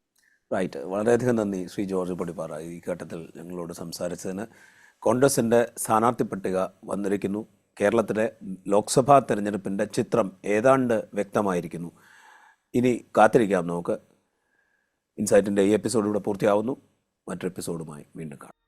റൈറ്റ്. വളരെയധികം നന്ദി ശ്രീ ജോർജ് പൊടിപ്പാറ, ഈ ഘട്ടത്തിൽ ഞങ്ങളോട് സംസാരിച്ചതിന്. കോൺഗ്രസിൻ്റെ സ്ഥാനാർത്ഥി പട്ടിക വന്നിരിക്കുന്നു. കേരളത്തിലെ ലോക്സഭാ തെരഞ്ഞെടുപ്പിൻ്റെ ചിത്രം ഏതാണ്ട് വ്യക്തമായിരിക്കുന്നു. ഇനി കാത്തിരിക്കാം നമുക്ക്. ഇൻസൈറ്റിൻ്റെ ഈ എപ്പിസോഡ് ഇവിടെ പൂർത്തിയാവുന്നു. മറ്റൊരു എപ്പിസോഡുമായി വീണ്ടും കാണാം.